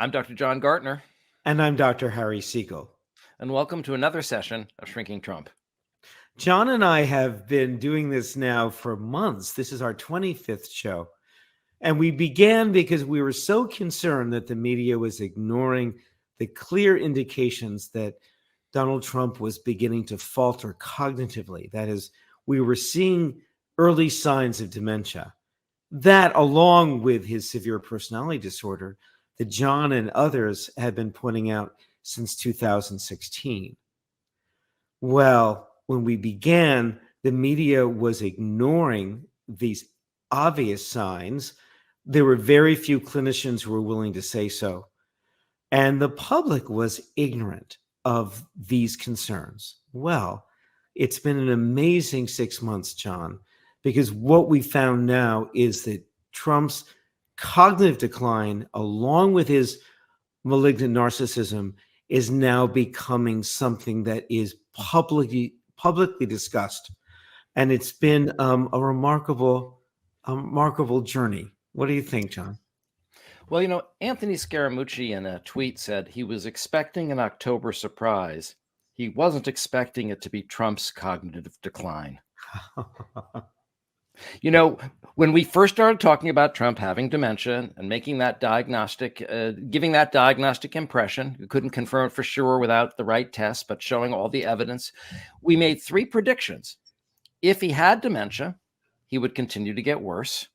I'm Dr. John Gartner. And I'm Dr. Harry Segal. And welcome to another session of Shrinking Trump. John and I have been doing this now for months. This is our 25th show. And we began because we were so concerned that the media was ignoring the clear indications that Donald Trump was beginning to falter cognitively. That is, we were seeing early signs of dementia. That, along with his severe personality disorder, that John and others had been pointing out since 2016. Well, when we began, the media was ignoring these obvious signs. There were very few clinicians who were willing to say so. And the public was ignorant of these concerns. Well, it's been an amazing 6 months, John, because what we found now is that Trump's cognitive decline, along with his malignant narcissism, is now becoming something that is publicly discussed. And it's been a remarkable journey. What do you think, John? Well, Anthony Scaramucci in a tweet said he was expecting an October surprise. He wasn't expecting it to be Trump's cognitive decline. When we first started talking about Trump having dementia and making that diagnostic, giving that diagnostic impression, we couldn't confirm it for sure without the right test, but showing all the evidence, we made 3 predictions. If he had dementia, he would continue to get worse.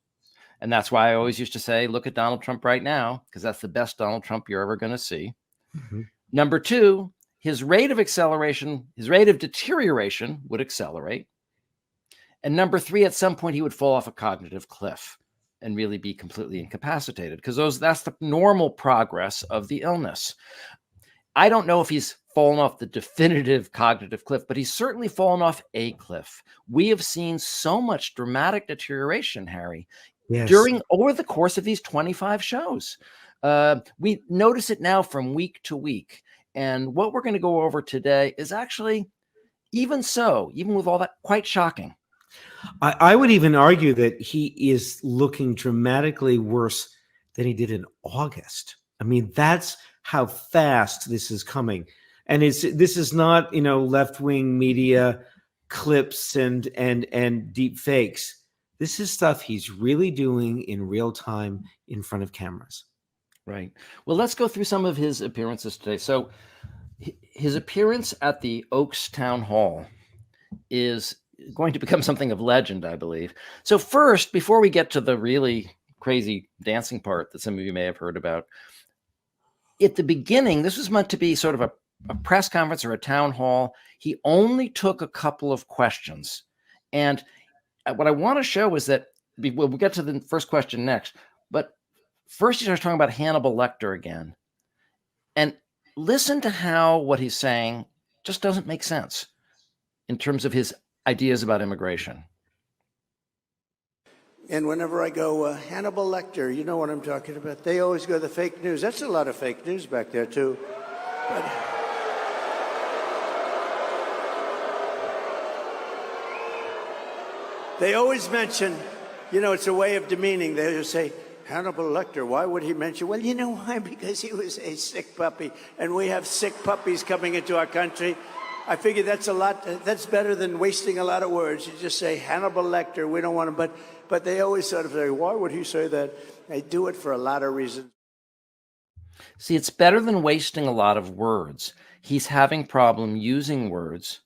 And that's why I always used to say, look at Donald Trump right now, because that's the best Donald Trump you're ever going to see. Mm-hmm. Number 2, his rate of deterioration would accelerate. And number 3, at some point, he would fall off a cognitive cliff and really be completely incapacitated, because that's the normal progress of the illness. I don't know if he's fallen off the definitive cognitive cliff, but he's certainly fallen off a cliff. We have seen so much dramatic deterioration, Harry, yes, over the course of these 25 shows. We notice it now from week to week. And what we're going to go over today is actually, even with all that, quite shocking. I would even argue that he is looking dramatically worse than he did in August. I mean, that's how fast this is coming. And this is not, left-wing media clips and deep fakes. This is stuff he's really doing in real time in front of cameras. Right. Well, let's go through some of his appearances today. So his appearance at the Oaks Town Hall is going to become something of legend, I believe. So first, before we get to the really crazy dancing part that some of you may have heard about, at the beginning, this was meant to be sort of a press conference or a town hall. He only took a couple of questions. And what I want to show is that we'll get to the first question next, but first he starts talking about Hannibal Lecter again. And listen to how what he's saying just doesn't make sense in terms of his ideas about immigration. And whenever I go, Hannibal Lecter, you know what I'm talking about. They always go the fake news. That's a lot of fake news back there, too. But they always mention, it's a way of demeaning. They just say, Hannibal Lecter, why would he mention? Well, you know why? Because he was a sick puppy. And we have sick puppies coming into our country. I figure that's better than wasting a lot of words. You just say Hannibal Lecter, we don't want him, but they always sort of say, why would he say that? They do it for a lot of reasons. See, it's better than wasting a lot of words. He's having problem using words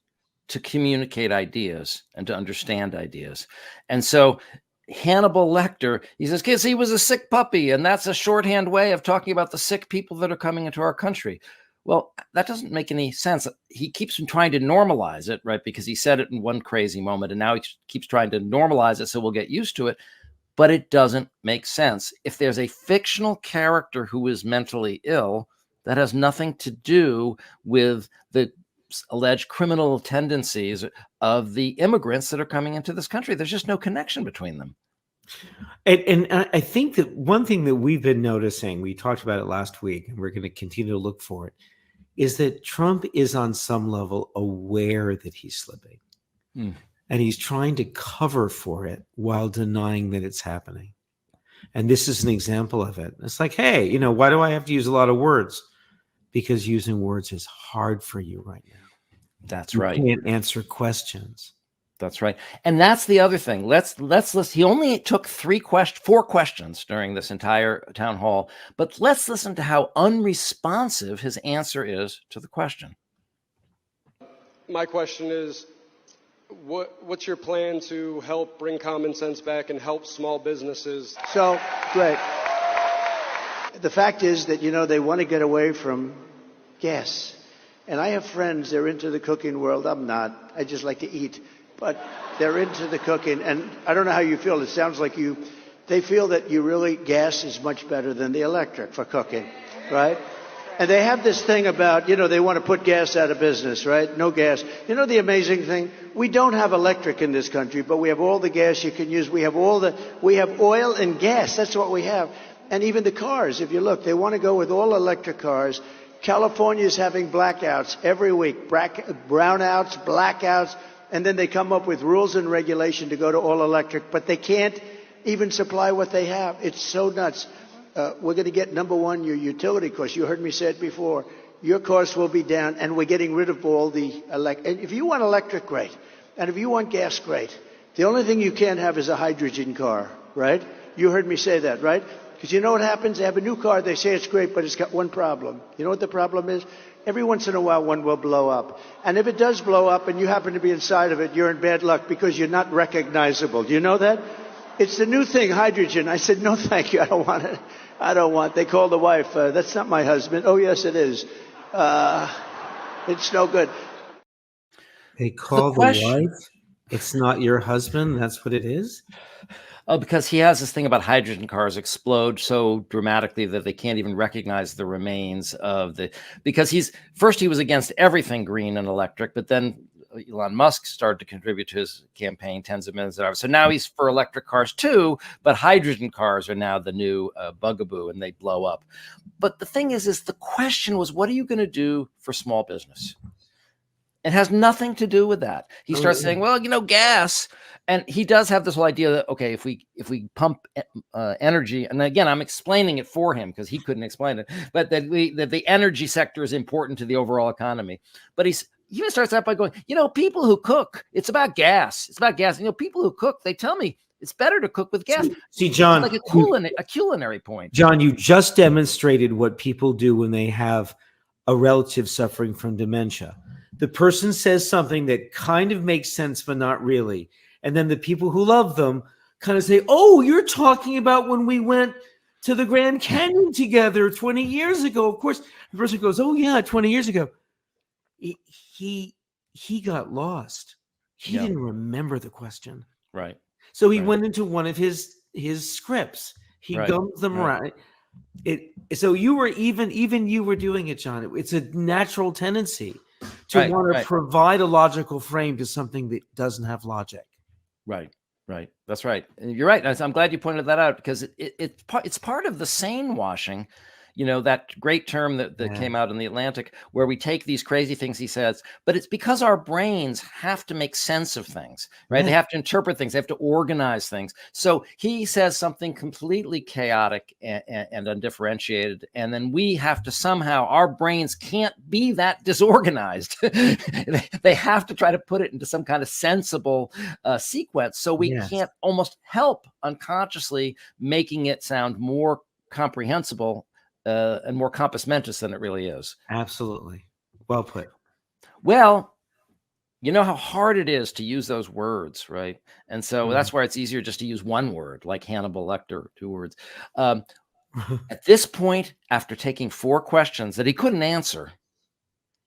to communicate ideas and to understand ideas. And so Hannibal Lecter, he says, kids, he was a sick puppy, and that's a shorthand way of talking about the sick people that are coming into our country. Well, that doesn't make any sense. He keeps trying to normalize it, right? Because he said it in one crazy moment, and now he keeps trying to normalize it so we'll get used to it. But it doesn't make sense. If there's a fictional character who is mentally ill, that has nothing to do with the alleged criminal tendencies of the immigrants that are coming into this country. There's just no connection between them. And I think that one thing that we've been noticing, we talked about it last week, and we're going to continue to look for it, is that Trump is on some level aware that he's slipping. And he's trying to cover for it while denying that it's happening. And this is an example of it. It's like, hey, you know, why do I have to use a lot of words? Because using words is hard for you right now. That's You right. can't answer questions. That's right. And that's the other thing. Let's listen. He only took 4 questions during this entire town hall, but let's listen to how unresponsive his answer is to the question. My question is, what's your plan to help bring common sense back and help small businesses? So, great. The fact is that, you know, they want to get away from gas. And I have friends, they're into the cooking world. I'm not. I just like to eat. But they're into the cooking. And I don't know how you feel. It sounds like they feel that gas is much better than the electric for cooking, right? And they have this thing about, you know, they want to put gas out of business, right? No gas. You know the amazing thing? We don't have electric in this country, but we have all the gas you can use. We have oil and gas. That's what we have. And even the cars, if you look, they want to go with all electric cars. California is having blackouts every week, brownouts, blackouts, and then they come up with rules and regulation to go to all electric, but they can't even supply what they have. It's so nuts. We're going to get, number one, your utility costs. You heard me say it before. Your costs will be down, and we're getting rid of all the and if you want electric, great. And if you want gas, great. The only thing you can't have is a hydrogen car, right? You heard me say that, right? Because you know what happens? They have a new car, they say it's great, but it's got one problem. You know what the problem is? Every once in a while, one will blow up. And if it does blow up and you happen to be inside of it, you're in bad luck because you're not recognizable. Do you know that? It's the new thing, hydrogen. I said, no, thank you. I don't want it. I don't want. They called the wife. That's not my husband. Oh, yes, it is. It's no good. They call the wife? It's not your husband? That's what it is? Oh, because he has this thing about hydrogen cars explode so dramatically that they can't even recognize the remains of because he was against everything green and electric, but then Elon Musk started to contribute to his campaign tens of millions of dollars. So now he's for electric cars too, but hydrogen cars are now the new bugaboo and they blow up. But the thing is the question was, what are you going to do for small business? It has nothing to do with that. He starts saying, well, you know, gas. And he does have this whole idea that, okay, if we pump energy, and again, I'm explaining it for him because he couldn't explain it, but that the energy sector is important to the overall economy. But he even starts out by going, you know, people who cook, it's about gas. It's about gas. You know, people who cook, they tell me it's better to cook with gas. See, John, it's like a culinary point. John, you just demonstrated what people do when they have a relative suffering from dementia. The person says something that kind of makes sense, but not really. And then the people who love them kind of say, oh, you're talking about when we went to the Grand Canyon together 20 years ago. Of course, the person goes, oh, yeah, 20 years ago. He got lost. He didn't remember the question. Right. So he went into one of his scripts. He gums them around. So you were even you were doing it, John. It's a natural tendency to want to provide a logical frame to something that doesn't have logic. Right. That's right. You're right. I'm glad you pointed that out because it's part of the sane washing, you know, that great term that came out in the Atlantic where we take these crazy things he says, but it's because our brains have to make sense of things, right? They have to interpret things. They have to organize things. So he says something completely chaotic and undifferentiated. And then we have to somehow, our brains can't be that disorganized. They have to try to put it into some kind of sensible sequence. So we can't almost help unconsciously making it sound more comprehensible and more compass mentis than it really is. Absolutely. Well put. Well, you know how hard it is to use those words, right? And so that's why it's easier just to use one word, like Hannibal Lecter, 2 words. At this point, after taking 4 questions that he couldn't answer,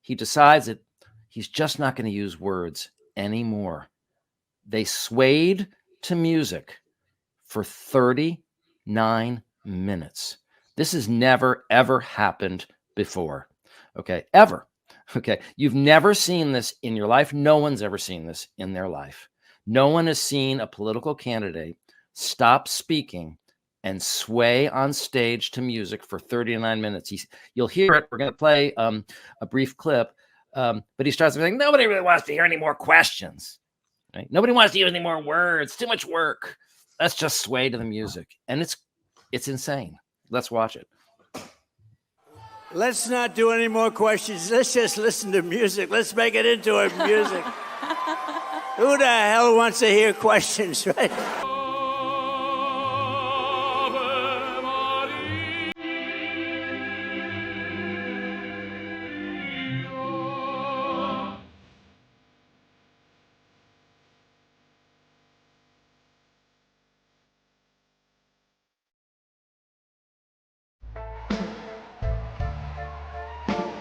he decides that he's just not going to use words anymore. They swayed to music for 39 minutes. This has never, ever happened before. Okay, ever. Okay, you've never seen this in your life. No one's ever seen this in their life. No one has seen a political candidate stop speaking and sway on stage to music for 39 minutes. You'll hear it. We're going to play a brief clip, but he starts saying, nobody really wants to hear any more questions. Right? Nobody wants to use any more words. Too much work. Let's just sway to the music. And it's It's insane. Let's watch it. Let's not do any more questions. Let's just listen to music. Let's make it into a music. Who the hell wants to hear questions, right?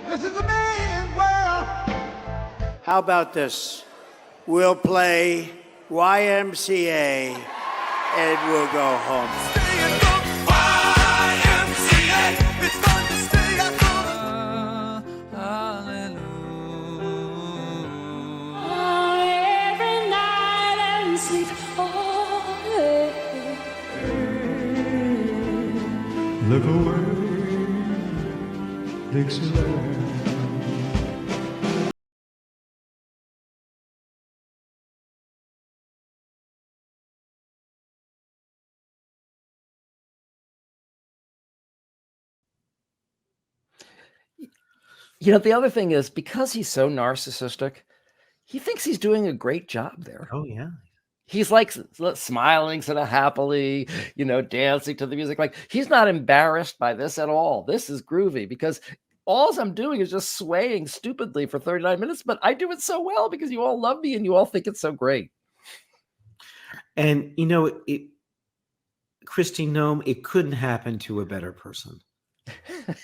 This is a man's world. How about this? We'll play YMCA and we'll go home. Stay at the YMCA. It's fun to stay at Every night and sleep all day. Look away, Dixieland. The other thing is, because he's so narcissistic, he thinks he's doing a great job there. Oh, yeah. He's like smiling sort of happily, dancing to the music. Like, he's not embarrassed by this at all. This is groovy because all I'm doing is just swaying stupidly for 39 minutes, but I do it so well because you all love me and you all think it's so great. And, Christy Nome, it couldn't happen to a better person.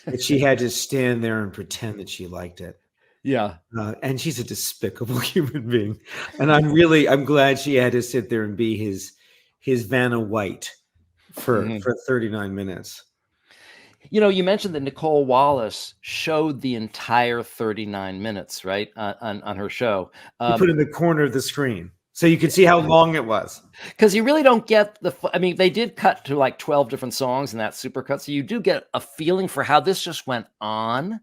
That she had to stand there and pretend that she liked it. Yeah. And she's a despicable human being. And I'm glad she had to sit there and be his Vanna White for 39 minutes. You mentioned that Nicole Wallace showed the entire 39 minutes, right, on her show. You put it in the corner of the screen so you could see how long it was. Because you really don't get they did cut to like 12 different songs in that supercut. So you do get a feeling for how this just went on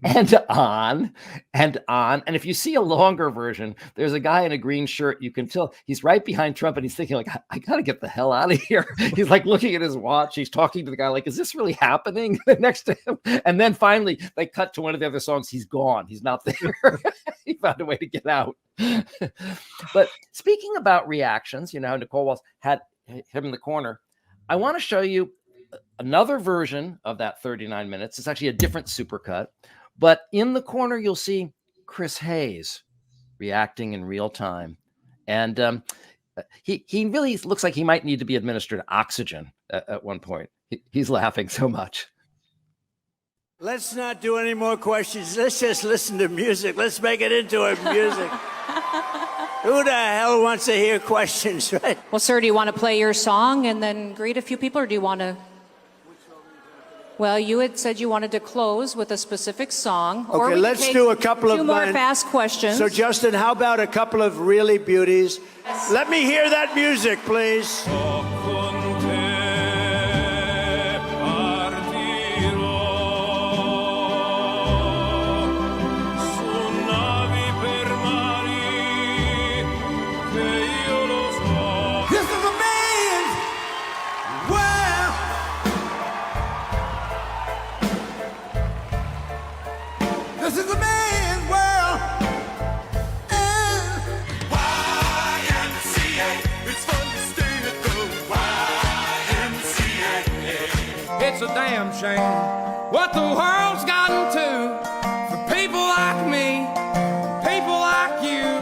and on and on. And if you see a longer version, there's a guy in a green shirt. You can tell he's right behind Trump and he's thinking like, I got to get the hell out of here. He's like looking at his watch. He's talking to the guy like, is this really happening next to him? And then finally they cut to one of the other songs. He's gone. He's not there. He found a way to get out. But speaking about reactions, Nicole Wallace had him in the corner. I want to show you another version of that 39 minutes. It's actually a different supercut, but in the corner, you'll see Chris Hayes reacting in real time. And he really looks like he might need to be administered oxygen at one point. He's laughing so much. Let's not do any more questions. Let's just listen to music. Let's make it into a music. Who the hell wants to hear questions, right? Well, sir, do you want to play your song and then greet a few people, or do you want to? Well, you had said you wanted to close with a specific song. Okay, let's do a couple of more fast questions. So, Justin, how about a couple of really beauties? Let me hear that music, please. This is a man's world. YMCA. It's fun to stay at the YMCA. It's a damn shame what the world's gotten to for people like me, people like you.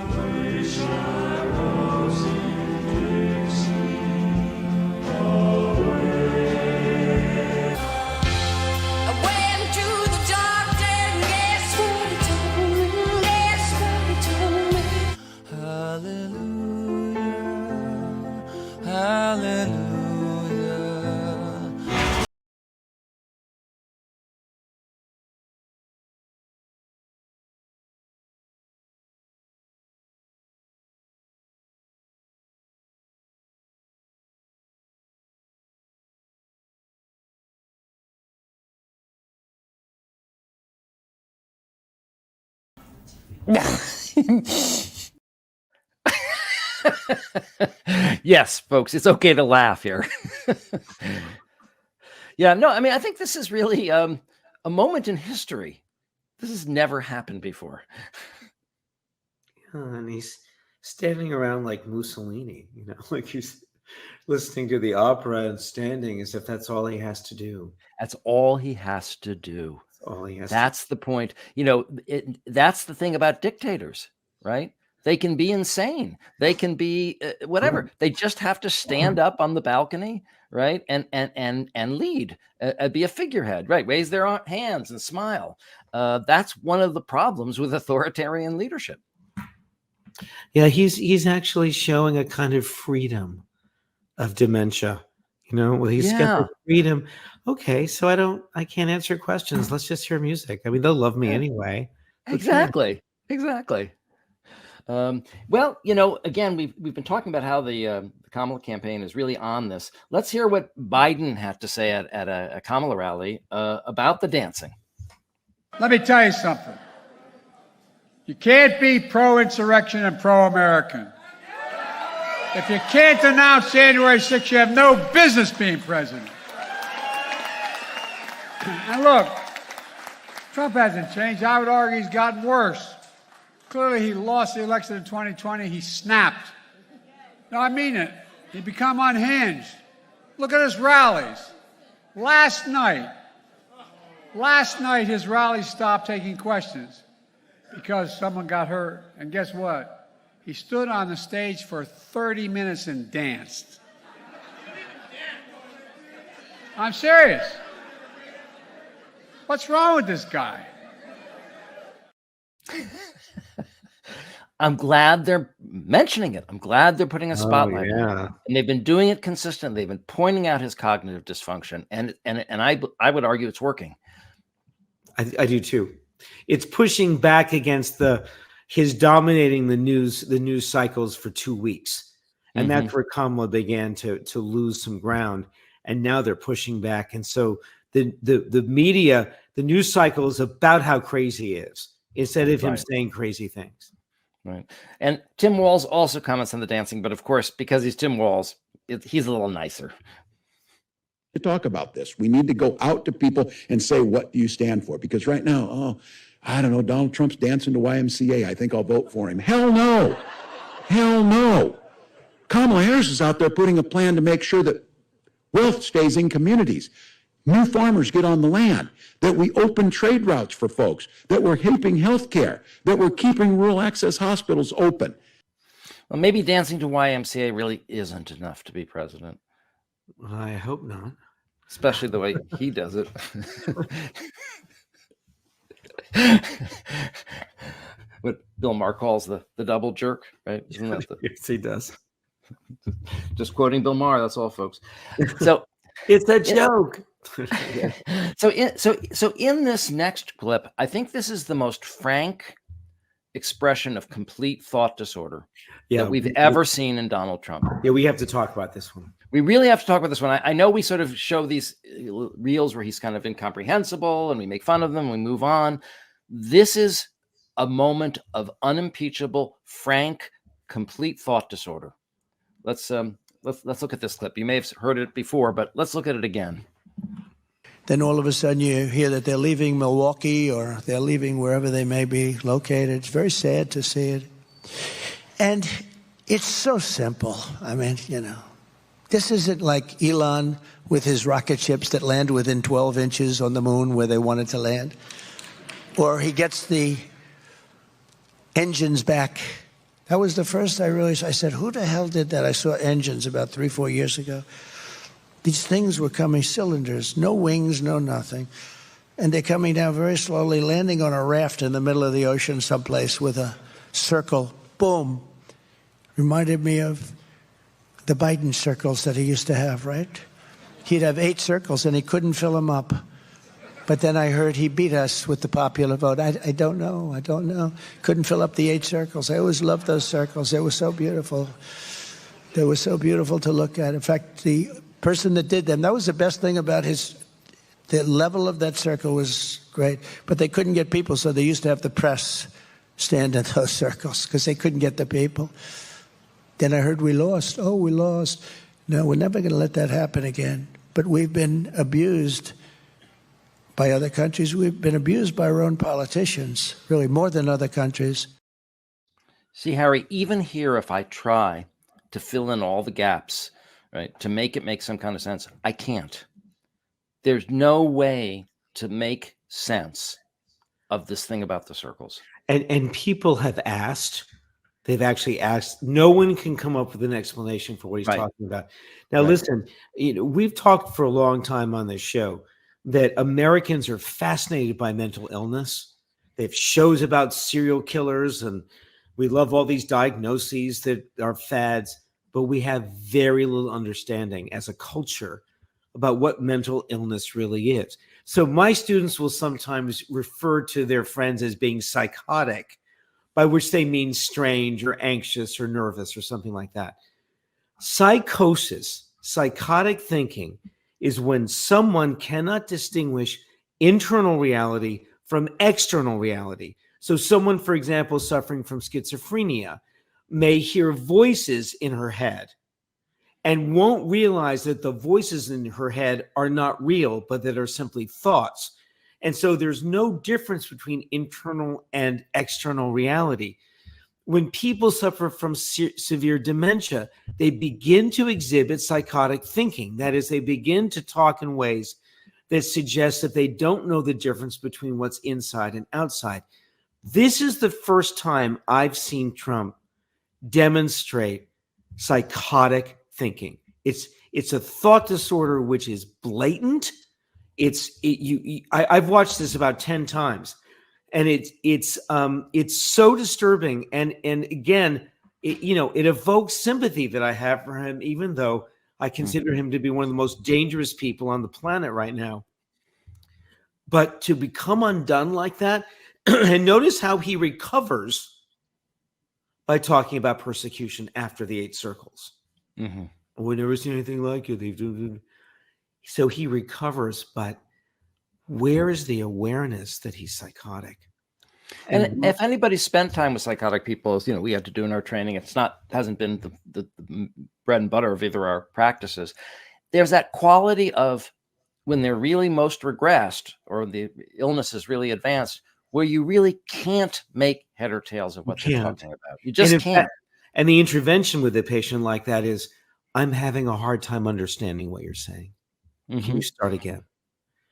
Yes, folks, it's okay to laugh here. Yeah, no, I mean, I think this is really a moment in history. This has never happened before. And he's standing around like Mussolini, like he's listening to the opera and standing as if that's all he has to do. That's all he has to do. That's all he has That's the point. That's the thing about dictators, right? They can be insane. They can be whatever. They just have to stand up on the balcony, right, and lead, be a figurehead, right? Raise their hands and smile. That's one of the problems with authoritarian leadership. Yeah, he's actually showing a kind of freedom of dementia. He's got the freedom. Okay, so I can't answer questions. Let's just hear music. I mean, they'll love me anyway. Exactly. Well, again, we've been talking about how the Kamala campaign is really on this. Let's hear what Biden had to say at a Kamala rally about the dancing. Let me tell you something. You can't be pro-insurrection and pro-American. If you can't announce January 6th, you have no business being president. And look, Trump hasn't changed. I would argue he's gotten worse. Clearly, he lost the election in 2020. He snapped. No, I mean it. He become unhinged. Look at his rallies. Last night, his rallies stopped taking questions because someone got hurt. And guess what? He stood on the stage for 30 minutes and danced. I'm serious. What's wrong with this guy? I'm glad they're mentioning it. I'm glad they're putting a spotlight on it. And they've been doing it consistently. They've been pointing out his cognitive dysfunction. And I would argue it's working. I do too. It's pushing back against his dominating the news cycles for 2 weeks. And that's where Kamala began to lose some ground. And now they're pushing back. And so the media, the news cycle is about how crazy he is, instead of him saying crazy things. Right. And Tim Walz also comments on the dancing, but of course, because he's Tim Walz, he's a little nicer. To talk about this, we need to go out to people and say, what do you stand for? Because right now, I don't know, Donald Trump's dancing to YMCA. I think I'll vote for him. Hell no. Hell no. Kamala Harris is out there putting a plan to make sure that wealth stays in communities. New farmers get on the land, that we open trade routes for folks, that we're helping healthcare, that we're keeping rural access hospitals open. Well, maybe dancing to YMCA really isn't enough to be president. I hope not. Especially the way he does it. What Bill Maher calls the double jerk, right? Isn't that yes, he does. Just quoting Bill Maher, that's all, folks. So it's a joke. So in this next clip, I think this is the most frank expression of complete thought disorder that we've ever seen in Donald Trump. Yeah, we have to talk about this one. We really have to talk about this one. I know we sort of show these reels where he's kind of incomprehensible and we make fun of them and we move on. This is a moment of unimpeachable, frank, complete thought disorder. Let's look at this clip. You may have heard it before, but let's look at it again. Then all of a sudden you hear that they're leaving Milwaukee or they're leaving wherever they may be located. It's very sad to see it. And it's so simple. I mean, this isn't like Elon with his rocket ships that land within 12 inches on the moon where they wanted to land. Or he gets the engines back. That was the first I realized. I said, who the hell did that? I saw engines about 3-4 years ago. These things were coming, cylinders, no wings, no nothing. And they're coming down very slowly, landing on a raft in the middle of the ocean someplace with a circle. Boom. Reminded me of the Biden circles that he used to have, right? He'd have 8 circles and he couldn't fill them up. But then I heard he beat us with the popular vote. I don't know. Couldn't fill up the 8 circles. I always loved those circles. They were so beautiful. They were so beautiful to look at. In fact, the person that did them, that was the best thing about the level of that circle was great. But they couldn't get people, so they used to have the press stand in those circles because they couldn't get the people. Then I heard we lost. Oh, we lost. No, we're never going to let that happen again. but we've been abused by other countries. We've been abused by our own politicians, really more than other countries. See, Harry, even here, if I try to fill in all the gaps, right, to make it make some kind of sense, I can't. There's no way to make sense of this thing about the circles. And people have asked, they've actually asked, no one can come up with an explanation for what he's talking about. Now, listen, we've talked for a long time on this show that Americans are fascinated by mental illness. They have shows about serial killers, and we love all these diagnoses that are fads, but we have very little understanding as a culture about what mental illness really is. So my students will sometimes refer to their friends as being psychotic, by which they mean strange or anxious or nervous or something like that. Psychosis, psychotic thinking, is when someone cannot distinguish internal reality from external reality. So someone, for example, suffering from schizophrenia may hear voices in her head and won't realize that the voices in her head are not real, but that are simply thoughts. And so there's no difference between internal and external reality. When people suffer from severe dementia, they begin to exhibit psychotic thinking. That is, they begin to talk in ways that suggest that they don't know the difference between what's inside and outside. This is the first time I've seen Trump demonstrate psychotic thinking. It's a thought disorder which is blatant. I've watched this about 10 times, and it's so disturbing. And again, it evokes sympathy that I have for him, even though I consider him to be one of the most dangerous people on the planet right now. But to become undone like that, and notice how he recovers by talking about persecution after the 8 circles. Mm-hmm. We've never seen anything like it. So he recovers, but where is the awareness that he's psychotic? And if anybody spent time with psychotic people, as we had to do in our training, hasn't been the bread and butter of either our practices. There's that quality of when they're really most regressed or the illness is really advanced, where you really can't make head or tails of what they're talking about. You just can't. And the intervention with a patient like that is, I'm having a hard time understanding what you're saying. Mm-hmm. Can you start again?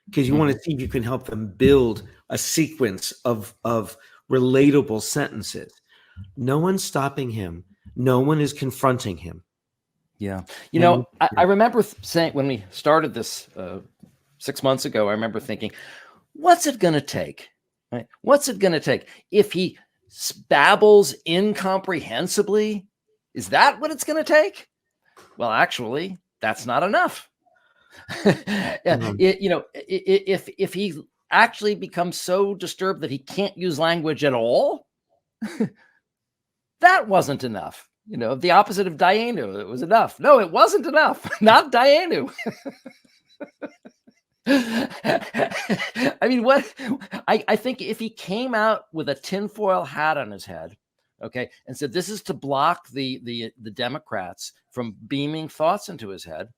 Because you want to see if you can help them build a sequence of relatable sentences. No one's stopping him. No one is confronting him. Yeah. I remember saying when we started this 6 months ago, I remember thinking, what's it going to take? Right? What's it going to take? If he babbles incomprehensibly, is that what it's going to take? Well, actually, that's not enough. If he actually becomes so disturbed that he can't use language at all, that wasn't enough. The opposite of Dayenu, it was enough. No, it wasn't enough. Not Dayenu. I mean, I think if he came out with a tinfoil hat on his head, okay, and said this is to block the Democrats from beaming thoughts into his head,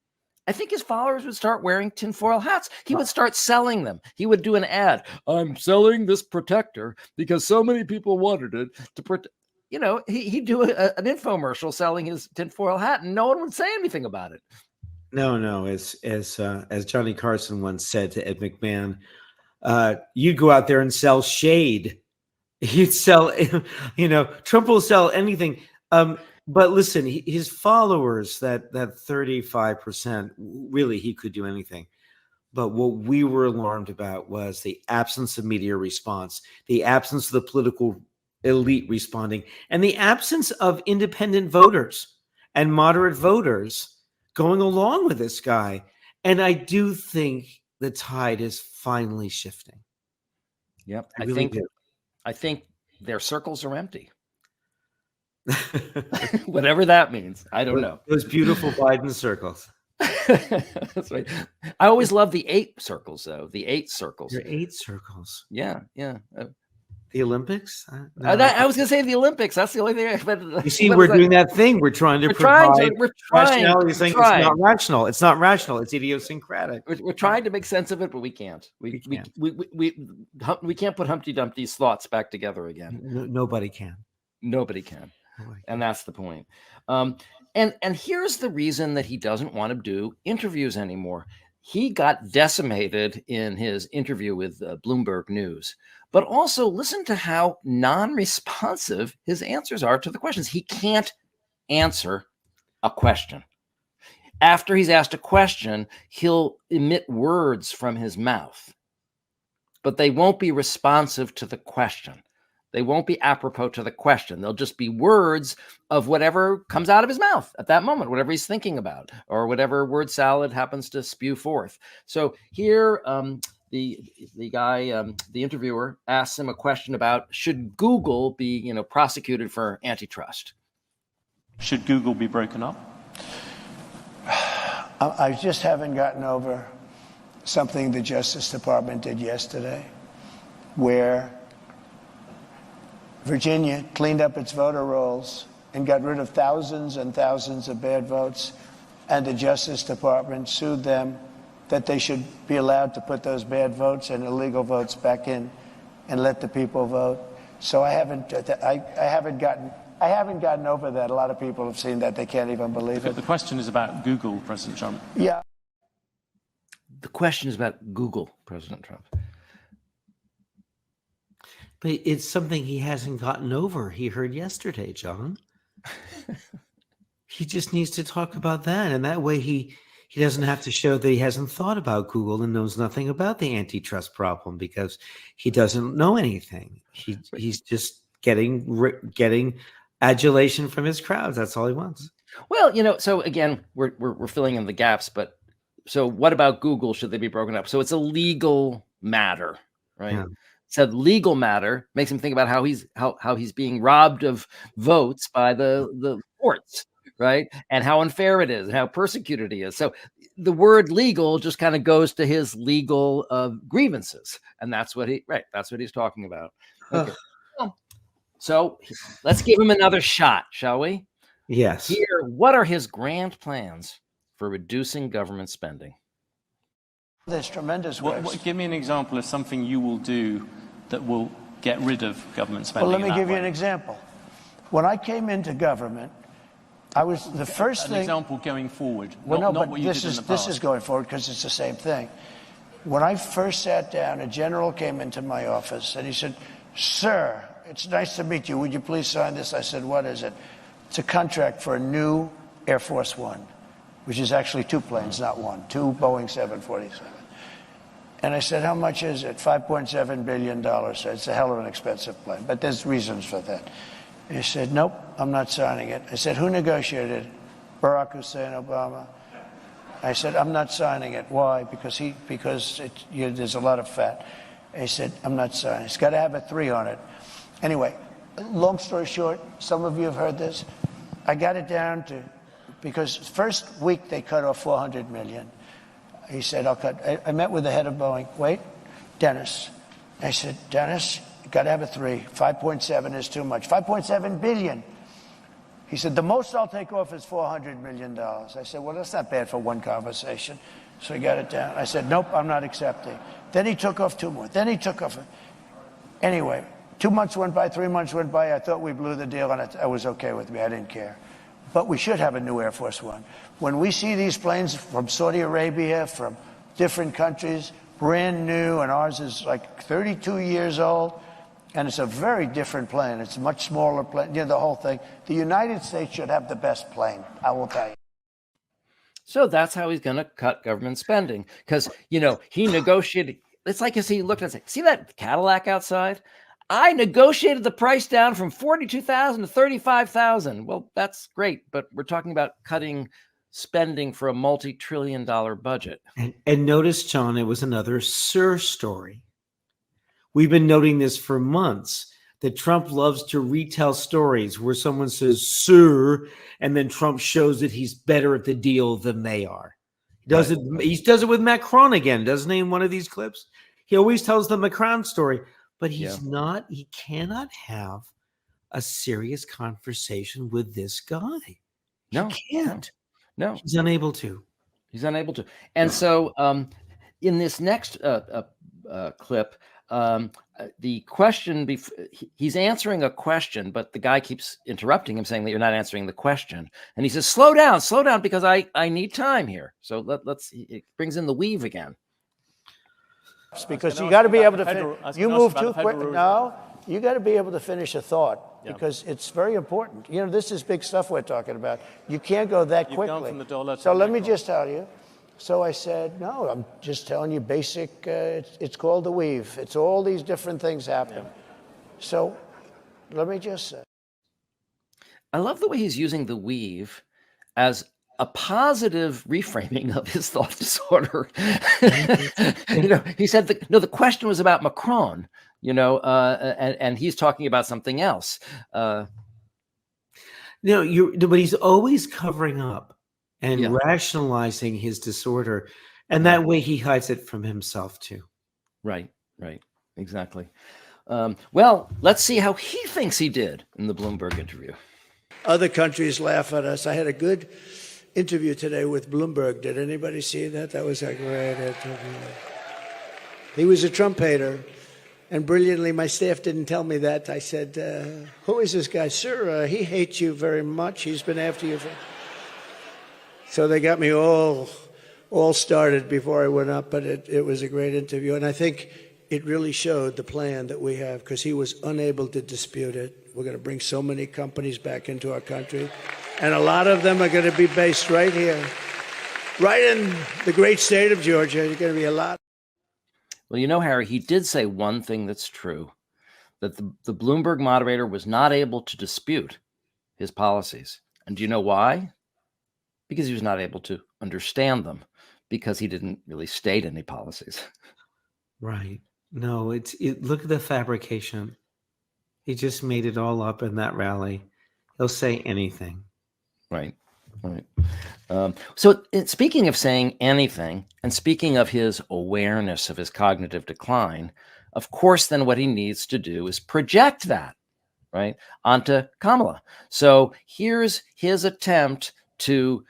I think his followers would start wearing tinfoil hats. He would start selling them. He would do an ad. I'm selling this protector because so many people wanted it to protect. He'd do an infomercial selling his tinfoil hat, and no one would say anything about it. No. As Johnny Carson once said to Ed McMahon, you'd go out there and sell shade. You'd sell, Trump will sell anything. But listen, his followers, that 35%, really, he could do anything. But what we were alarmed about was the absence of media response, the absence of the political elite responding, and the absence of independent voters and moderate voters going along with this guy. And I do think the tide is finally shifting. Yep. I think their circles are empty. Whatever that means. I don't know. Those beautiful Biden circles. That's right. I always love the 8 circles, though. The 8 circles. Your 8 circles. Yeah. The Olympics? I was going to say the Olympics. That's the only thing. But You see, we're doing that thing. We're trying to provide rationality. Saying it's not rational. It's not rational. It's idiosyncratic. We're trying to make sense of it, but we can't. We can't put Humpty Dumpty's thoughts back together again. Nobody can. Nobody can. And that's the point. And here's the reason that he doesn't want to do interviews anymore. He got decimated in his interview with Bloomberg News, but also listen to how non-responsive his answers are to the questions. He can't answer a question. After he's asked a question, he'll emit words from his mouth, but they won't be responsive to the question. They won't be apropos to the question. They'll just be words of whatever comes out of his mouth at that moment, whatever he's thinking about, or whatever word salad happens to spew forth. So here, the guy, the interviewer, asks him a question about, should Google be, prosecuted for antitrust? Should Google be broken up? I just haven't gotten over something the Justice Department did yesterday, where Virginia cleaned up its voter rolls and got rid of thousands and thousands of bad votes, and the Justice Department sued them that they should be allowed to put those bad votes and illegal votes back in and let the people vote. So I haven't gotten over that. A lot of people have seen that. They can't even believe it. The question is about Google, President Trump. Yeah. The question is about Google, President Trump. But it's something he hasn't gotten over. He heard yesterday, John. He just needs to talk about that. And that way he doesn't have to show that he hasn't thought about Google and knows nothing about the antitrust problem, because he doesn't know anything. He's just getting adulation from his crowds. That's all he wants. Well, so again, we're filling in the gaps, but so what about Google? Should they be broken up? So it's a legal matter, right? Yeah. Said legal matter makes him think about how he's being robbed of votes by the courts, right? And how unfair it is, and how persecuted he is. So the word legal just kind of goes to his legal grievances, and that's what he's talking about. Okay. So let's give him another shot, shall we? Yes. Here, what are his grand plans for reducing government spending? There's tremendous waste. Give me an example of something you will do that will get rid of government spending. Well, let me give you an example. When I came into government, I was the first thing. An example going forward. Well, not no, but what you did in the past. This is going forward because it's the same thing. When I first sat down, a general came into my office and he said, "Sir, it's nice to meet you. Would you please sign this?" I said, "What is it?" "It's a contract for a new Air Force One, which is actually two planes, not one, two Boeing 747. And I said, "How much is it?" $5.7 billion. So it's a hell of an expensive plane, but there's reasons for that. He said, "Nope, I'm not signing it." I said, "Who negotiated it?" "Barack Hussein Obama." I said, "I'm not signing it." "Why?" Because there's a lot of fat. He said, "I'm not signing it. It's got to have a 3 on it." Anyway, long story short, some of you have heard this. I got it down to, because first week they cut off $400 million. He said, "I'll cut." I met with the head of Boeing. "Wait, Dennis." I said, "Dennis, you got to have a 3. 5.7 is too much. 5.7 billion." He said, "The most I'll take off is $400 million. I said, "Well, that's not bad for one conversation." So he got it down. I said, "Nope, I'm not accepting." Then he took off 2 more. Then he took off. Anyway, 2 months went by, 3 months went by. I thought we blew the deal, and it was okay with me. I didn't care. But we should have a new Air Force One. When we see these planes from Saudi Arabia, from different countries, brand new, and ours is like 32 years old, and it's a very different plane. It's a much smaller plane, the whole thing. The United States should have the best plane, I will tell you. So that's how he's going to cut government spending, because, he negotiated. It's like he looked and said, "See that Cadillac outside? I negotiated the price down from $42,000 to $35,000. Well, that's great, but we're talking about cutting spending for a multi-trillion-dollar budget. And notice, John, it was another Sir story. We've been noting this for months, that Trump loves to retell stories where someone says, "Sir," and then Trump shows that he's better at the deal than they are. He does it with Macron again, doesn't he, in one of these clips? He always tells the Macron story. but he cannot have a serious conversation with this guy. No, he can't. No. He's unable to. He's unable to. And so in this next clip, the question, he's answering a question, but the guy keeps interrupting him, saying that you're not answering the question. And he says, slow down, because I need time here. So it brings in the weave again. Because you got to be able to you move too quick. No, you got to be able to finish a thought because it's very important. You know, this is big stuff we're talking about. You can't go that quickly. So let me just tell you. So I said, no, I'm just telling you basic. It's called the weave. It's all these different things happen. Yeah. So let me just say. I love the way he's using the weave as a positive reframing of his thought disorder. He said the question was about Macron, and he's talking about something else. But he's always covering up and rationalizing his disorder, and that way he hides it from himself too. Right, exactly. Well, let's see how he thinks he did in the Bloomberg interview. Other countries laugh at us. I had a good interview today with Bloomberg. Did anybody see that? That was a great interview. He was a Trump hater, and brilliantly, my staff didn't tell me that. I said, who is this guy? Sir, he hates you very much. He's been after you. So they got me all started before I went up, but it was a great interview. And I think it really showed the plan that we have, because he was unable to dispute it. We're going to bring so many companies back into our country. And a lot of them are going to be based right here, right in the great state of Georgia. There's going to be a lot. Well, Harry, he did say one thing that's true, that the Bloomberg moderator was not able to dispute his policies. And do you know why? Because he was not able to understand them, because he didn't really state any policies. Right. No, look at the fabrication. He just made it all up in that rally. He'll say anything. Right. So speaking of saying anything, and speaking of his awareness of his cognitive decline, of course, then what he needs to do is project that, right, onto Kamala. So here's his attempt to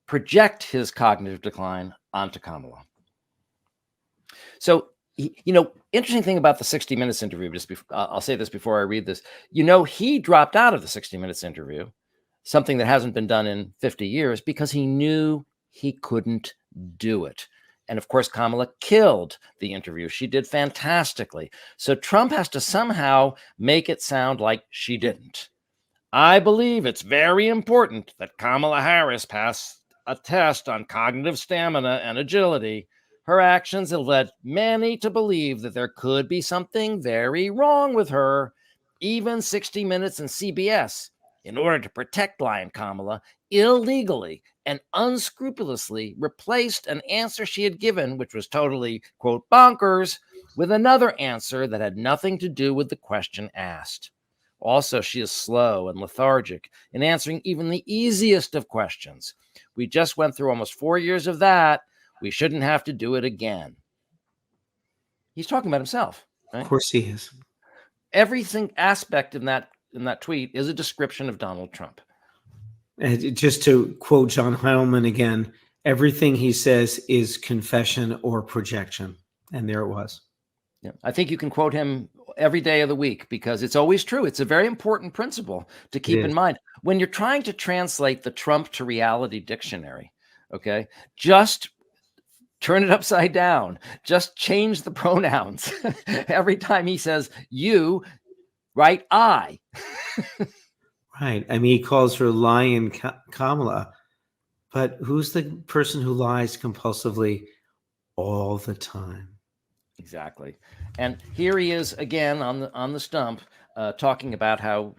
project his cognitive decline onto Kamala. So, interesting thing about the 60 Minutes interview, I'll say this before I read this, he dropped out of the 60 Minutes interview, something that hasn't been done in 50 years, because he knew he couldn't do it. And of course, Kamala killed the interview. She did fantastically. So Trump has to somehow make it sound like she didn't. I believe it's very important that Kamala Harris pass a test on cognitive stamina and agility. Her actions have led many to believe that there could be something very wrong with her. Even 60 Minutes and CBS, in order to protect Lion Kamala, illegally and unscrupulously replaced an answer she had given, which was totally, quote, bonkers, with another answer that had nothing to do with the question asked. Also, she is slow and lethargic in answering even the easiest of questions. We just went through almost 4 years of that. We shouldn't have to do it again. He's talking about himself, right? Of course he is. Everything aspect in that tweet is a description of Donald Trump. And just to quote John Heilemann again, everything he says is confession or projection. And there it was. Yeah, I think you can quote him every day of the week, because it's always true. It's a very important principle to keep in mind. When you're trying to translate the Trump to reality dictionary, okay, just turn it upside down. Just change the pronouns. Every time he says you, write I. Right. I mean, he calls her Lion Kamala, but who's the person who lies compulsively all the time? Exactly. And here he is again on the stump, talking about how,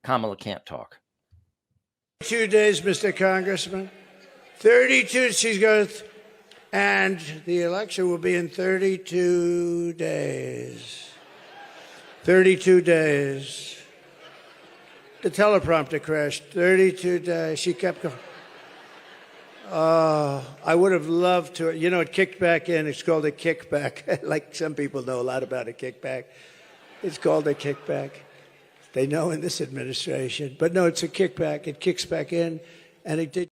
Kamala can't talk. 2 days, Mr. Congressman. 32, she goes, and the election will be in 32 days. 32 days. The teleprompter crashed. 32 days. She kept going. I would have loved to, it kicked back in. It's called a kickback. Like some people know a lot about a kickback. It's called a kickback. They know in this administration. But no, it's a kickback. It kicks back in, and it did.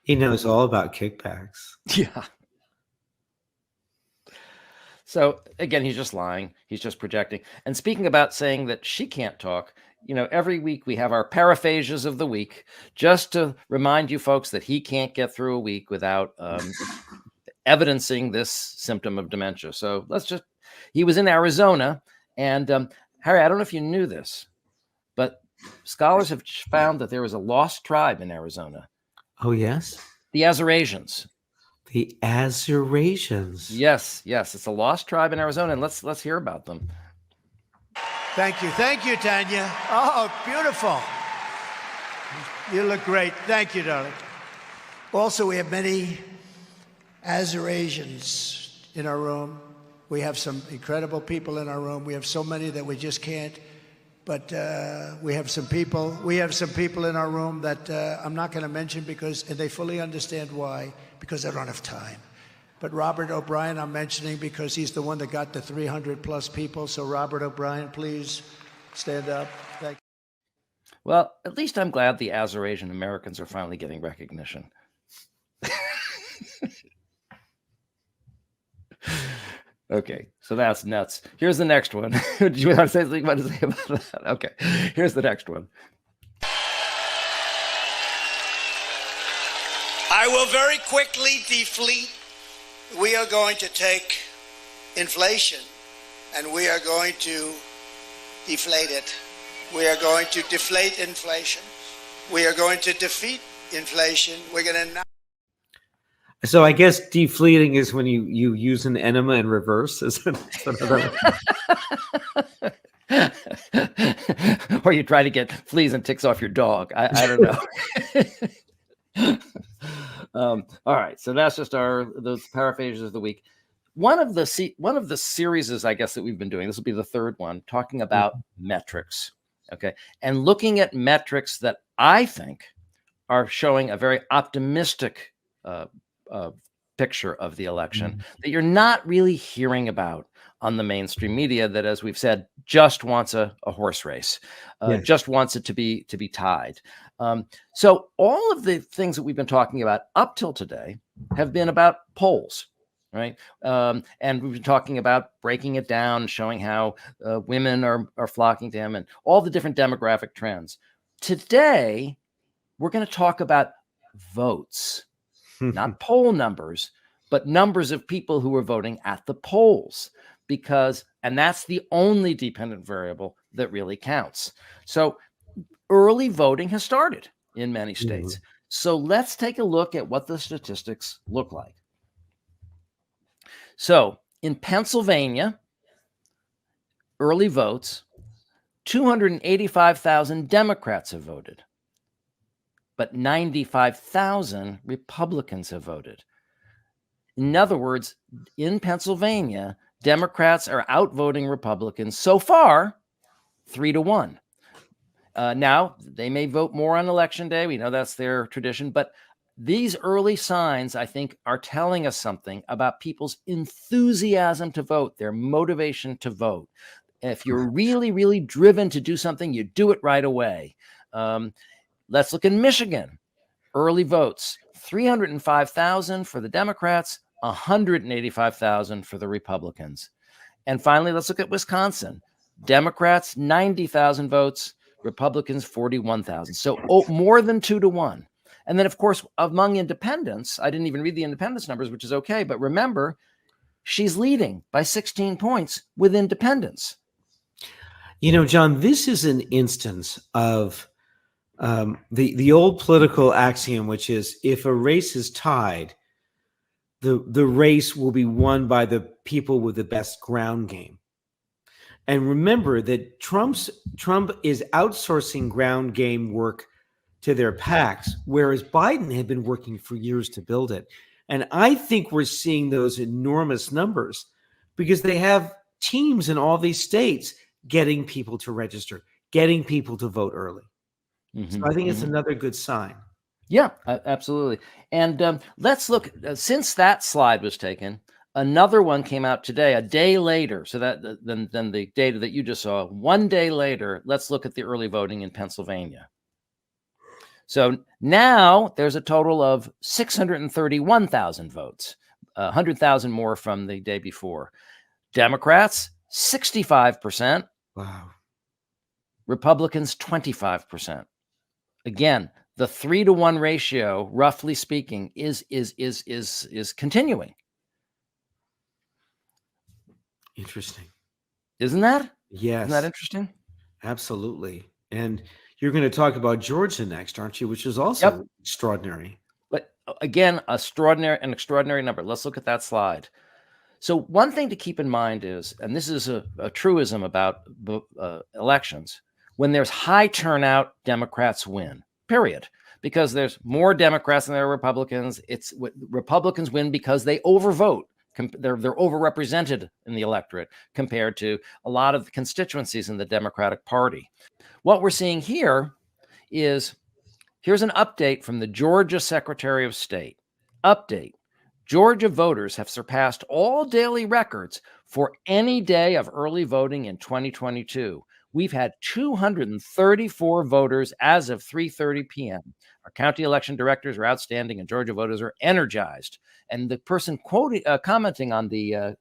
He knows all about kickbacks. Yeah. So again, he's just lying. He's just projecting. And speaking about saying that she can't talk, every week we have our paraphasias of the week, just to remind you folks that he can't get through a week without evidencing this symptom of dementia. So he was in Arizona, and Harry, I don't know if you knew this, but scholars have found that there is a lost tribe in Arizona. Oh, yes? The Azerasians. The Azerasians. Yes. It's a lost tribe in Arizona, and let's hear about them. Thank you, Tanya. Oh, beautiful. You look great. Thank you, darling. Also, we have many Azerasians in our room. We have some incredible people in our room. We have so many that we just can't. But we have some people. We have some people in our room that I'm not going to mention and they fully understand why, because I don't have time. But Robert O'Brien, I'm mentioning because he's the one that got the 300 plus people. So Robert O'Brien, please stand up. Thank you. Well, at least I'm glad the Azerasian Americans are finally getting recognition. Okay, so that's nuts. Here's the next one. Do you want to say something about that? Okay, here's the next one. I will very quickly deflate. We are going to take inflation and we are going to deflate it. We are going to deflate inflation. We are going to defeat inflation. We're going to not. So I guess defleeting is when you use an enema in reverse, is it? Or you try to get fleas and ticks off your dog. I don't know. All right, so that's just those paraphrases of the week. One of the series, I guess, that we've been doing, this will be the third one, talking about metrics, okay, and looking at metrics that I think are showing a very optimistic picture of the election that you're not really hearing about on the mainstream media, that, as we've said, just wants a horse race, just wants it to be tied. So all of the things that we've been talking about up till today have been about polls, right? And we've been talking about breaking it down, showing how women are flocking to him and all the different demographic trends. Today, we're going to talk about votes. Not poll numbers, but numbers of people who are voting at the polls, and that's the only dependent variable that really counts. So early voting has started in many states. So let's take a look at what the statistics look like. So in Pennsylvania, early votes, 285,000 Democrats have voted, but 95,000 Republicans have voted. In other words, in Pennsylvania, Democrats are outvoting Republicans so far 3-1. Now, they may vote more on election day. We know that's their tradition. But these early signs, I think, are telling us something about people's enthusiasm to vote, their motivation to vote. If you're really, really driven to do something, you do it right away. Let's look in Michigan. Early votes, 305,000 for the Democrats, 185,000 for the Republicans. And finally, let's look at Wisconsin. Democrats, 90,000 votes, Republicans, 41,000. So more than 2-1. And then, of course, among independents, I didn't even read the independents numbers, which is okay. But remember, she's leading by 16 points with independents. John, this is an instance of the old political axiom, which is if a race is tied, the race will be won by the people with the best ground game. And remember that Trump is outsourcing ground game work to their PACs, whereas Biden had been working for years to build it. And I think we're seeing those enormous numbers because they have teams in all these states getting people to register, getting people to vote early. So I think it's another good sign. Yeah, absolutely. And let's look, since that slide was taken, Another one came out today, a day later. So that than the data that you just saw. 1 day later, let's look at the early voting in Pennsylvania. So now there's a total of 631,000 votes, 100,000 more from the day before. Democrats, 65%. Wow. Republicans, 25%. Again, the 3-to-1 ratio, roughly speaking, is continuing. Interesting. Isn't that? Yes. Isn't that interesting? Absolutely. And you're going to talk about Georgia next, aren't you? Which is also extraordinary. But again, an extraordinary number. Let's look at that slide. So one thing to keep in mind is, and this is a truism about elections, when there's high turnout, Democrats win, period. Because there's more Democrats than there are Republicans. Republicans win because they overvote. They're overrepresented in the electorate compared to a lot of the constituencies in the Democratic Party. What we're seeing here is, here's an update from the Georgia Secretary of State. Update. Georgia voters have surpassed all daily records for any day of early voting in 2022. We've had 234 voters as of 3:30 p.m. Our county election directors are outstanding, and Georgia voters are energized. And the person commenting on the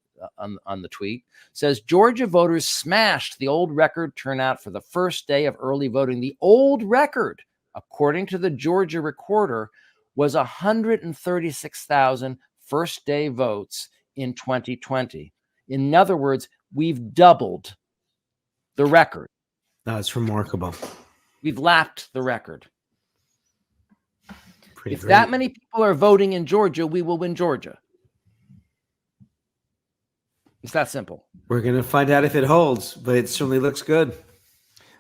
tweet says Georgia voters smashed the old record turnout for the first day of early voting. The old record, according to the Georgia Recorder, was 136,000 first day votes in 2020. In other words, we've doubled the record. That's remarkable. We've lapped the record. If Great. that many people are voting in Georgia, we will win Georgia. It's that simple. We're going to find out if it holds, but it certainly looks good.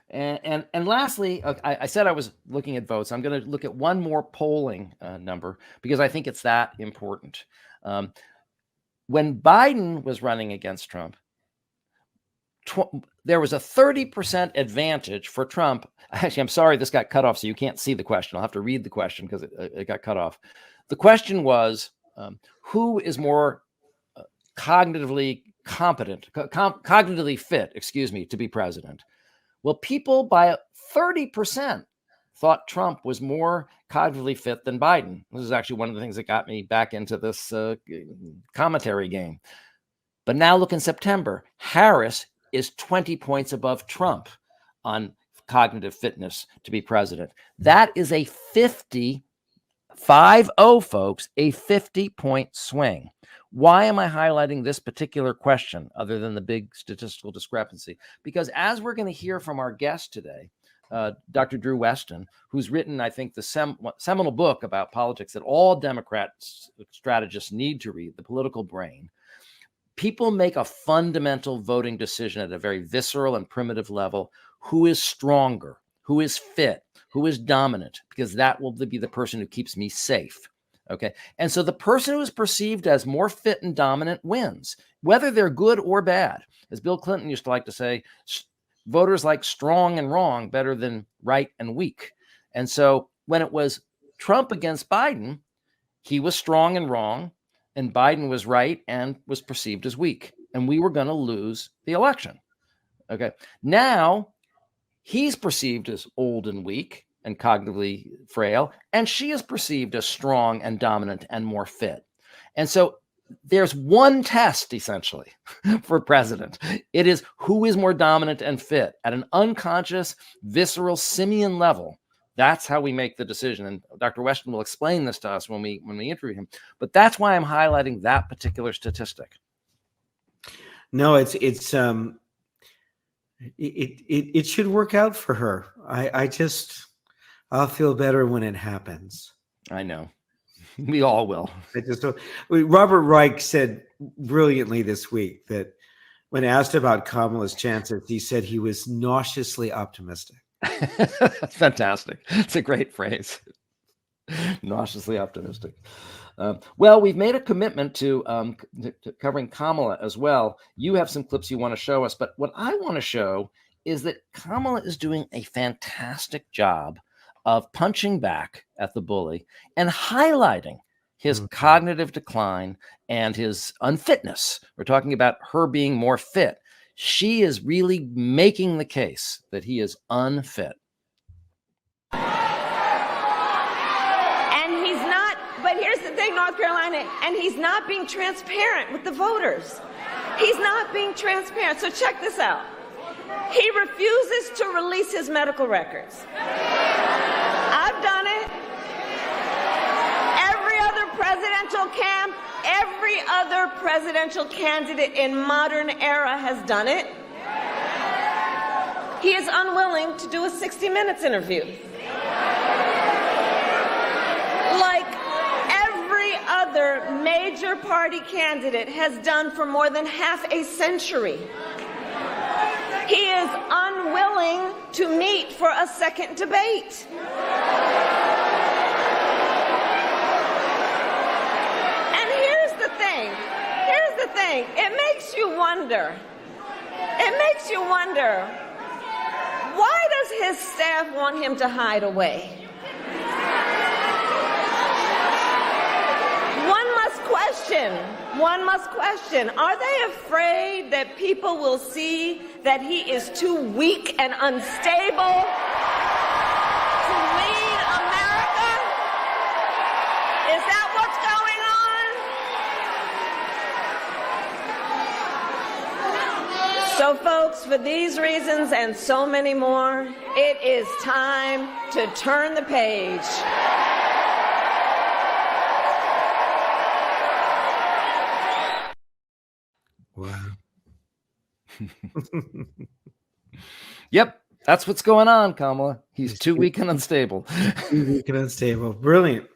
And lastly, I said I was looking at votes. I'm going to look at one more polling number because I think it's that important. When Biden was running against Trump, there was a 30% advantage for Trump. Actually, I'm sorry, this got cut off, so you can't see the question. I'll have to read the question because it got cut off. The question was, who is more cognitively competent, cognitively fit, to be president? Well, people by 30% thought Trump was more cognitively fit than Biden. This is actually one of the things that got me back into this commentary game. But now look in September, Harris is 20 points above Trump on cognitive fitness to be president. That is a 50, folks, a 50-point swing. Why am I highlighting this particular question other than the big statistical discrepancy? Because as we're going to hear from our guest today, Dr. Drew Westen, who's written, I think, the seminal book about politics that all Democrat strategists need to read, The Political Brain, people make a fundamental voting decision at a very visceral and primitive level. Who is stronger? Who is fit? Who is dominant? Because that will be the person who keeps me safe. Okay. And so the person who is perceived as more fit and dominant wins, whether they're good or bad. As Bill Clinton used to like to say, voters like strong and wrong better than right and weak. And so when it was Trump against Biden, he was strong and wrong, and Biden was right and was perceived as weak. And we were going to lose the election. Okay. Now he's perceived as old and weak and cognitively frail, and she is perceived as strong and dominant and more fit. And so there's one test essentially for president. It is who is more dominant and fit at an unconscious, visceral, simian level. That's how we make the decision. And Dr. Westen will explain this to us when we interview him. But that's why I'm highlighting that particular statistic. No, it should work out for her. I'll feel better when it happens. I know. We all will. Robert Reich said brilliantly this week that when asked about Kamala's chances, he said he was nauseously optimistic. That's fantastic. It's a great phrase. Nauseously optimistic. Well, we've made a commitment to covering Kamala as well. You have some clips you want to show us, but what I want to show is that Kamala is doing a fantastic job of punching back at the bully and highlighting his cognitive decline and his unfitness. We're talking about her being more fit. She is really making the case that he is unfit. And he's not, but here's the thing, North Carolina, and he's not being transparent with the voters. He's not being transparent. So check this out. He refuses to release his medical records. I've done it. Every other presidential candidate in modern era has done it. He is unwilling to do a 60 Minutes interview. Like every other major party candidate has done for more than half a century. He is unwilling to meet for a second debate. Here's the thing. It makes you wonder. Why does his staff want him to hide away? One must question. Are they afraid that people will see that he is too weak and unstable to lead America? Is that what's going on? So, folks, for these reasons and so many more, it is time to turn the page. Wow. Yep, that's what's going on, Kamala. He's too weak and unstable. Too weak and unstable. Brilliant.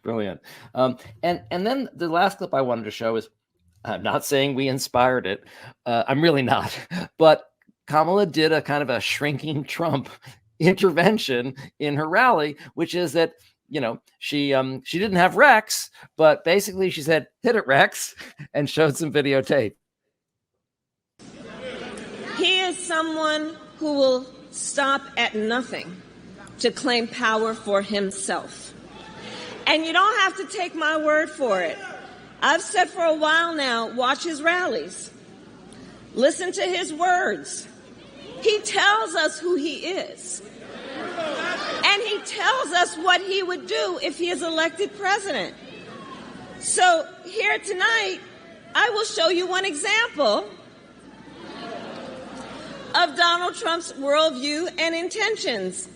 Brilliant. And then the last clip I wanted to show is, I'm not saying we inspired it. I'm really not. But Kamala did a kind of a shrinking Trump intervention in her rally, which is that, you know, she didn't have Rex, but basically she said, "Hit it, Rex," and showed some videotape. He is someone who will stop at nothing to claim power for himself. And you don't have to take my word for it. I've said for a while now, watch his rallies. Listen to his words. He tells us who he is. And he tells us what he would do if he is elected president. So here tonight, I will show you one example of Donald Trump's worldview and intentions.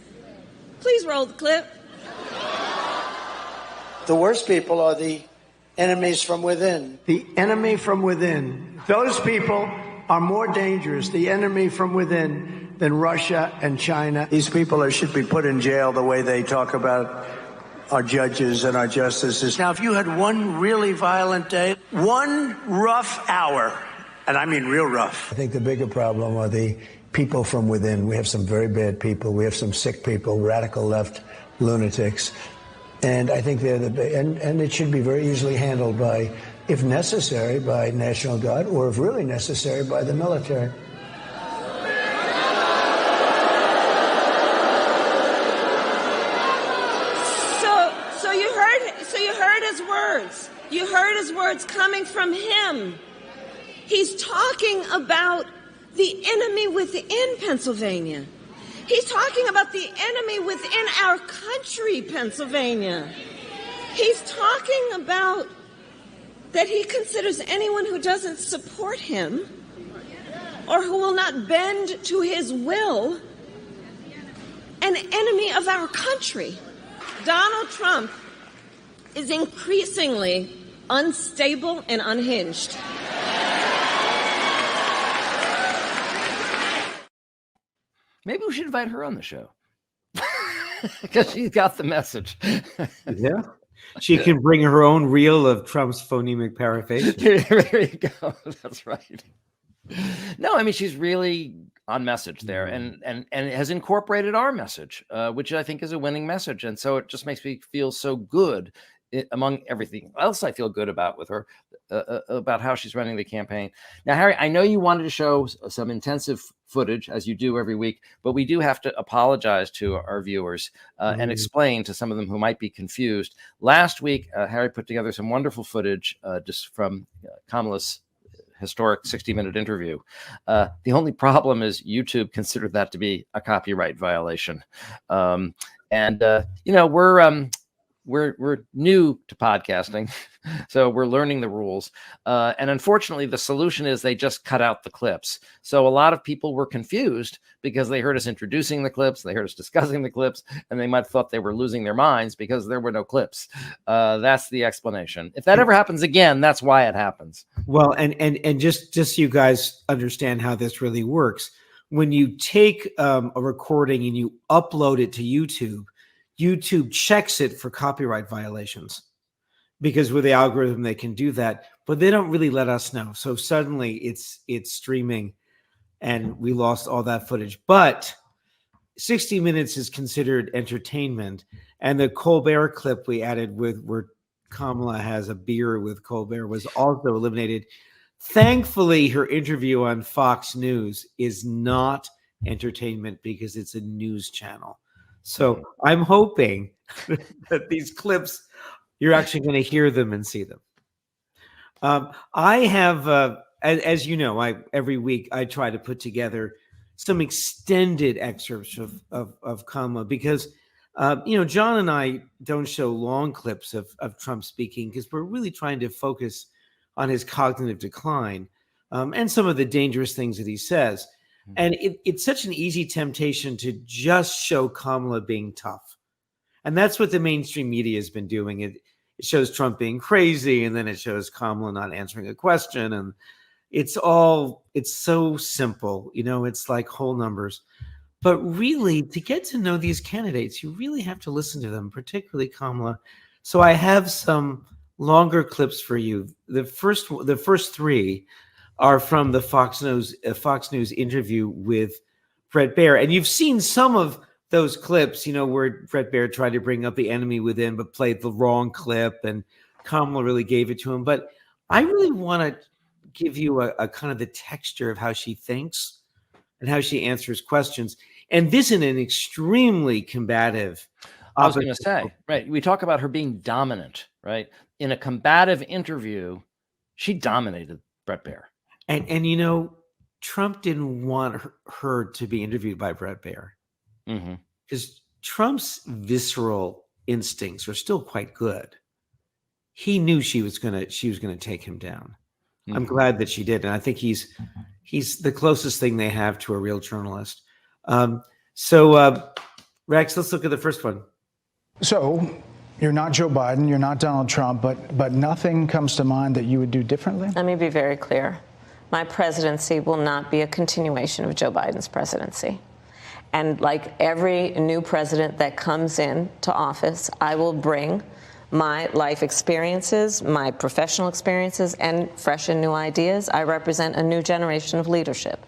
Please roll the clip. The worst people are the enemies from within. The enemy from within. Those people are more dangerous, the enemy from within, than Russia and China. These people should be put in jail the way they talk about our judges and our justices. Now, if you had one really violent day, one rough hour, and I mean real rough. I think the bigger problem are the people from within. We have some very bad people. We have some sick people, radical left lunatics. And I think they're and it should be very easily handled by, if necessary, by National Guard, or if really necessary, by the military. So you heard his words. You heard his words coming from him. He's talking about the enemy within Pennsylvania. He's talking about the enemy within our country, Pennsylvania. He's talking about that he considers anyone who doesn't support him or who will not bend to his will an enemy of our country. Donald Trump is increasingly unstable and unhinged. Maybe we should invite her on the show because she's got the message. Yeah. She can bring her own reel of Trump's phonemic paraphrase. There you go. That's right. No, I mean, she's really on message there and has incorporated our message, which I think is a winning message. And so it just makes me feel so good among everything else I feel good about with her, about how she's running the campaign. Now, Harry, I know you wanted to show some intensive footage, as you do every week, but we do have to apologize to our viewers and explain to some of them who might be confused. Last week, Harry put together some wonderful footage just from Kamala's historic 60-minute interview. The only problem is YouTube considered that to be a copyright violation. We're new to podcasting, so we're learning the rules. And unfortunately, the solution is they just cut out the clips. So a lot of people were confused because they heard us introducing the clips, they heard us discussing the clips, and they might have thought they were losing their minds because there were no clips. That's the explanation. If that ever happens again, that's why it happens. Well, and just so you guys understand how this really works, when you take a recording and you upload it to YouTube, YouTube checks it for copyright violations, because with the algorithm they can do that, but they don't really let us know. So suddenly it's streaming and we lost all that footage. But 60 Minutes is considered entertainment, and the Colbert clip we added with where Kamala has a beer with Colbert was also eliminated. Thankfully, her interview on Fox News is not entertainment because it's a news channel. So I'm hoping that these clips, you're actually going to hear them and see them. I have, as you know, every week I try to put together some extended excerpts of Kamala because, John and I don't show long clips of Trump speaking because we're really trying to focus on his cognitive decline and some of the dangerous things that he says. And it's such an easy temptation to just show Kamala being tough. And that's what the mainstream media has been doing. It shows Trump being crazy, and then it shows Kamala not answering a question. And it's so simple. It's like whole numbers. But really, to get to know these candidates, you really have to listen to them, particularly Kamala. So I have some longer clips for you. The first three are from the Fox News interview with Bret Baier. And you've seen some of those clips, where Bret Baier tried to bring up the enemy within, but played the wrong clip, and Kamala really gave it to him. But I really want to give you a kind of the texture of how she thinks and how she answers questions. And this in an extremely combative. I was going to say, right. We talk about her being dominant, right? In a combative interview, she dominated Bret Baier. And Trump didn't want her to be interviewed by Bret Baier because Trump's visceral instincts are still quite good. He knew she was gonna take him down. I'm glad that she did, and I think he's the closest thing they have to a real journalist. So Rex, let's look at the first one. So you're not Joe Biden, you're not Donald Trump, but nothing comes to mind that you would do differently? Let me be very clear. My presidency will not be a continuation of Joe Biden's presidency. And like every new president that comes into office, I will bring my life experiences, my professional experiences, and fresh and new ideas. I represent a new generation of leadership.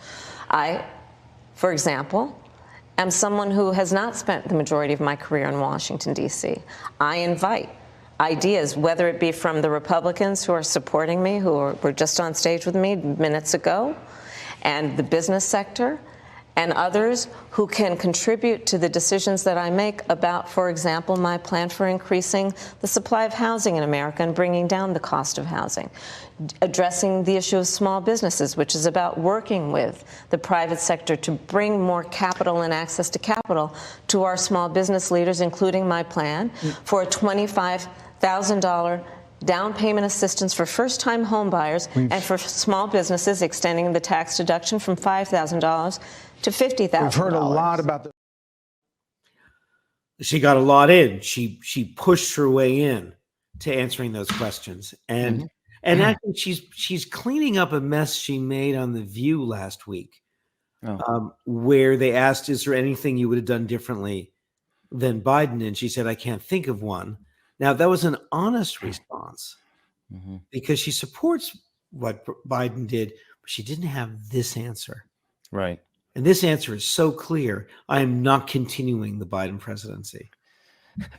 I, for example, am someone who has not spent the majority of my career in Washington, D.C. I invite ideas, whether it be from the Republicans who are supporting me, who were just on stage with me minutes ago, and the business sector, and others who can contribute to the decisions that I make about, for example, my plan for increasing the supply of housing in America and bringing down the cost of housing, addressing the issue of small businesses, which is about working with the private sector to bring more capital and access to capital to our small business leaders, including my plan for a $25,000 down payment assistance for first-time home buyers and for small businesses, extending the tax deduction from $5,000 to $50,000. We've heard a lot about this. She got a lot in. She pushed her way in to answering those questions, and actually she's cleaning up a mess she made on The View last week, where they asked, "Is there anything you would have done differently than Biden?" And she said, "I can't think of one." Now, that was an honest response because she supports what Biden did, but she didn't have this answer. Right. And this answer is so clear. I am not continuing the Biden presidency.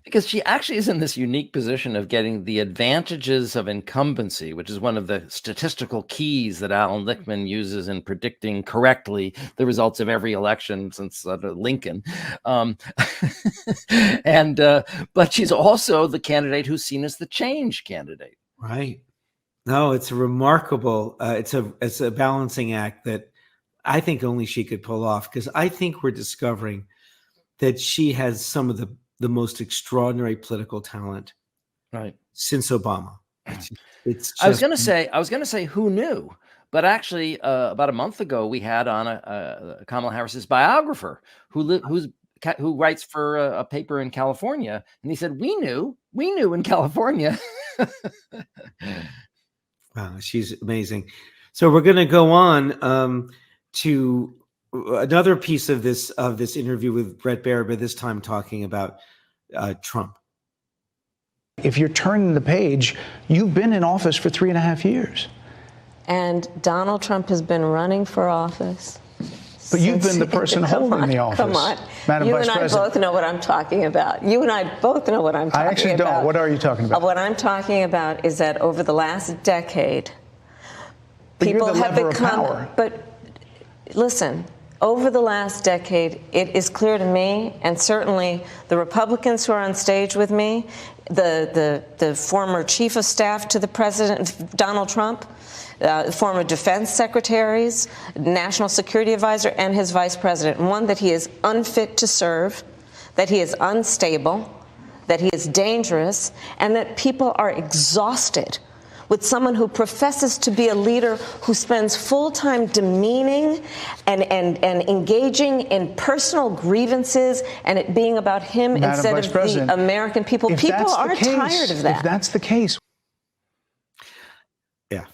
Because she actually is in this unique position of getting the advantages of incumbency, which is one of the statistical keys that Alan Lichtman uses in predicting correctly the results of every election since Lincoln. But she's also the candidate who's seen as the change candidate. Right. No, it's a remarkable, it's a balancing act that I think only she could pull off, because I think we're discovering that she has some of the most extraordinary political talent, right, since Obama. It's just, I was going to say who knew, but actually about a month ago we had on a Kamala Harris's biographer who writes for a paper in California, and he said we knew in California. Wow, she's amazing. So we're going to go on to another piece of this interview with Bret Baier, but this time talking about Trump. If you're turning the page, you've been in office for 3.5 years. And Donald Trump has been running for office. But you've been the person holding the office. Come on. Madam You Vice and I President. both know what I'm talking about. You and I both know what I'm talking about. I actually don't. What are you talking about? What I'm talking about is that over the last decade, But people you're the have lever become. of power. But listen, over the last decade, it is clear to me, and certainly the Republicans who are on stage with me, the former chief of staff to the president, Donald Trump, former defense secretaries, national security advisor, and his vice president. One, that he is unfit to serve, that he is unstable, that he is dangerous, and that people are exhausted with someone who professes to be a leader who spends full time demeaning and engaging in personal grievances and it being about him Madam instead Vice of President, the American people. if People that's the are case, tired of that. If that's the case. Yeah.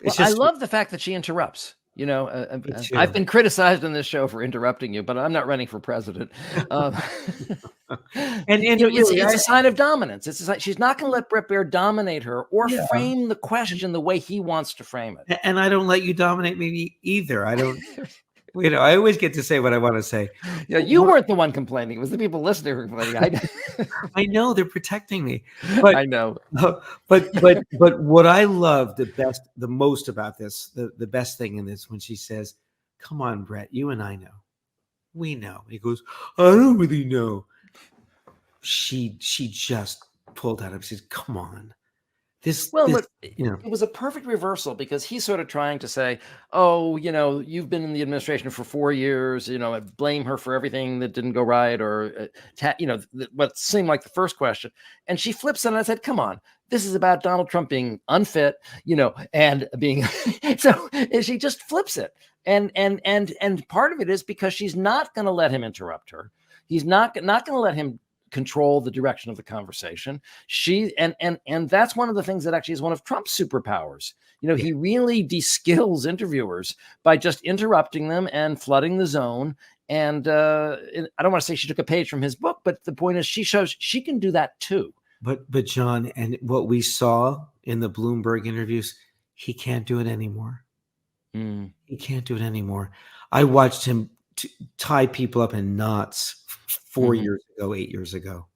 Well, I love the fact that she interrupts. You know, I've been criticized on this show for interrupting you, but I'm not running for president. And you know, really, it's a sign of dominance. It's like she's not going to let Bret Baier dominate her or frame the question the way he wants to frame it. And I don't let you dominate me either. I don't. You know, I always get to say what I want to say. Yeah, you weren't the one complaining. It was the people listening who were complaining. I know they're protecting me. But, I know. But what I love the most about this, the best thing in this, when she says, "Come on, Bret, you and I know, we know." He goes, "I don't really know." She just pulled out of. She says, "Come on." Look, it was a perfect reversal, because he's sort of trying to say, oh, you know, you've been in the administration for 4 years, you know, blame her for everything that didn't go right, or, you know, what seemed like the first question. And she flips it, and I said, come on, this is about Donald Trump being unfit, you know, and being, so she just flips it. And part of it is because she's not going to let him interrupt her. He's not going to let him control the direction of the conversation. And that's one of the things that actually is one of Trump's superpowers. You know, he really de-skills interviewers by just interrupting them and flooding the zone. And I don't want to say she took a page from his book, but the point is she shows she can do that too. But John, and what we saw in the Bloomberg interviews, he can't do it anymore. He can't do it anymore. I watched him tie people up in knots 4 years ago, 8 years ago.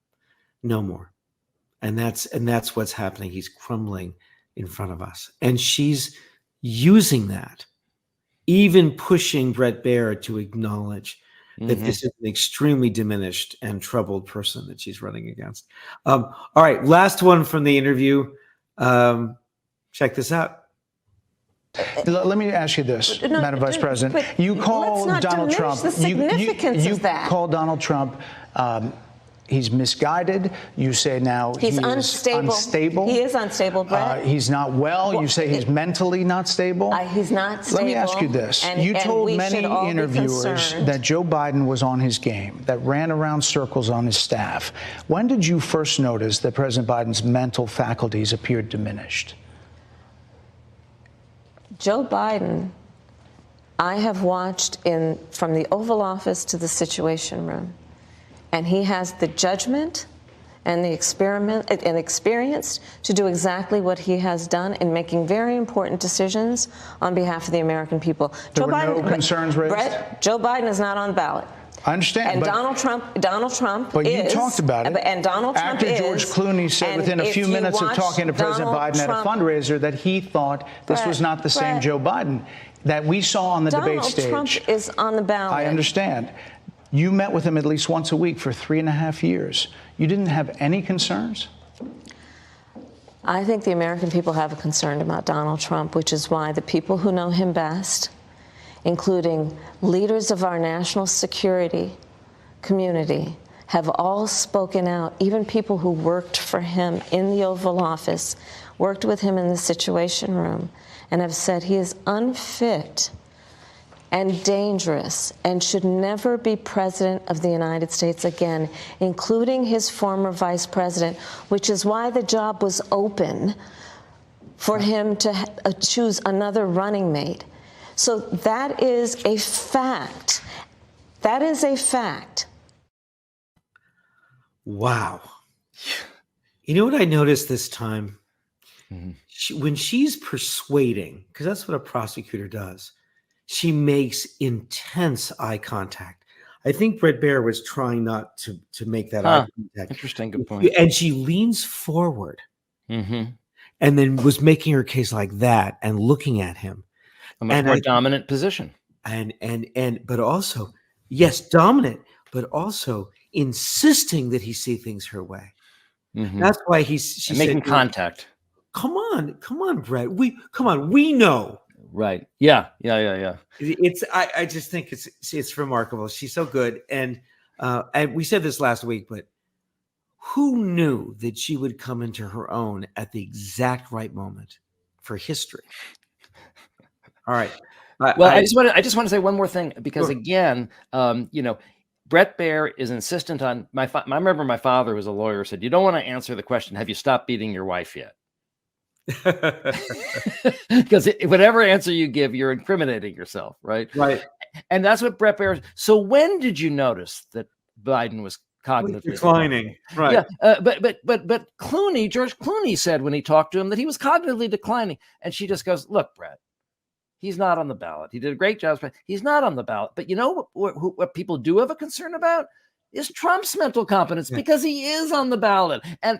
No more. And that's what's happening. He's crumbling in front of us. And she's using that, even pushing Bret Baier to acknowledge that this is an extremely diminished and troubled person that she's running against. All right, last one from the interview. Check this out. Let me ask you this, Madam Vice President. You call Donald Trump. The significance of that. You call Donald Trump. He's misguided. You say now he's unstable. He is unstable, Brett. He's not well. You say he's mentally not stable. He's not stable. Let me ask you this. You told many interviewers that Joe Biden was on his game, that ran around circles on his staff. When did you first notice that President Biden's mental faculties appeared diminished? Joe Biden, I have watched from the Oval Office to the Situation Room, and he has the judgment and the experience to do exactly what he has done in making very important decisions on behalf of the American people. There were no concerns raised? Brett, Joe Biden is not on the ballot. I understand. And Donald Trump but is. You talked about it. And Donald Trump After George Clooney said within a few minutes of talking to President Biden at a fundraiser that he thought this was not the same Joe Biden that we saw on the debate stage. Donald Trump is on the ballot. I understand. You met with him at least once a week for 3.5 years. You didn't have any concerns? I think the American people have a concern about Donald Trump, which is why the people who know him best, including leaders of our national security community, have all spoken out. Even people who worked for him in the Oval Office, worked with him in the Situation Room, and have said he is unfit and dangerous and should never be president of the United States again, including his former vice president, which is why the job was open for him to choose another running mate. So that is a fact. That is a fact. Wow. You know what I noticed this time? When she's persuading, because that's what a prosecutor does, she makes intense eye contact. I think Brett Baer was trying not to make that eye contact. Interesting, good point. And she leans forward and then was making her case like that and looking at him. A much more dominant position. But also, yes, dominant, but also insisting that he see things her way. That's why she's making contact. Come on, Brett. We know. Right. Yeah. I just think it's remarkable. She's so good. And we said this last week, but who knew that she would come into her own at the exact right moment for history? All right. I just want to say one more thing, because again, Brett Baer is insistent on I remember my father was a lawyer, said, you don't want to answer the question, have you stopped beating your wife yet? Because whatever answer you give, you're incriminating yourself, right? Right. And that's what Brett Baer. So when did you notice that Biden was cognitively declining? Right. Yeah. But George Clooney said when he talked to him that he was cognitively declining, and she just goes, "Look, Brett, he's not on the ballot. He did a great job, but he's not on the ballot. But you know what people do have a concern about is Trump's mental competence, because he is on the ballot." And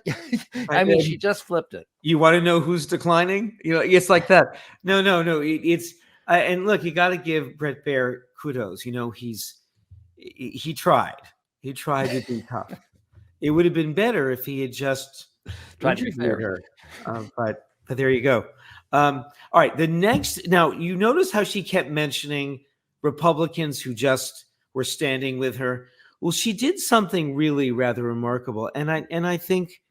I mean, she just flipped it. You want to know who's declining? It's like that. No. It's and look, you got to give Brett Baer kudos. He tried. He tried to be tough. It would have been better if he had just tried to be fair. Her. But there you go. All right. The next. Now you notice how she kept mentioning Republicans who just were standing with her. Well, she did something really rather remarkable, and I think,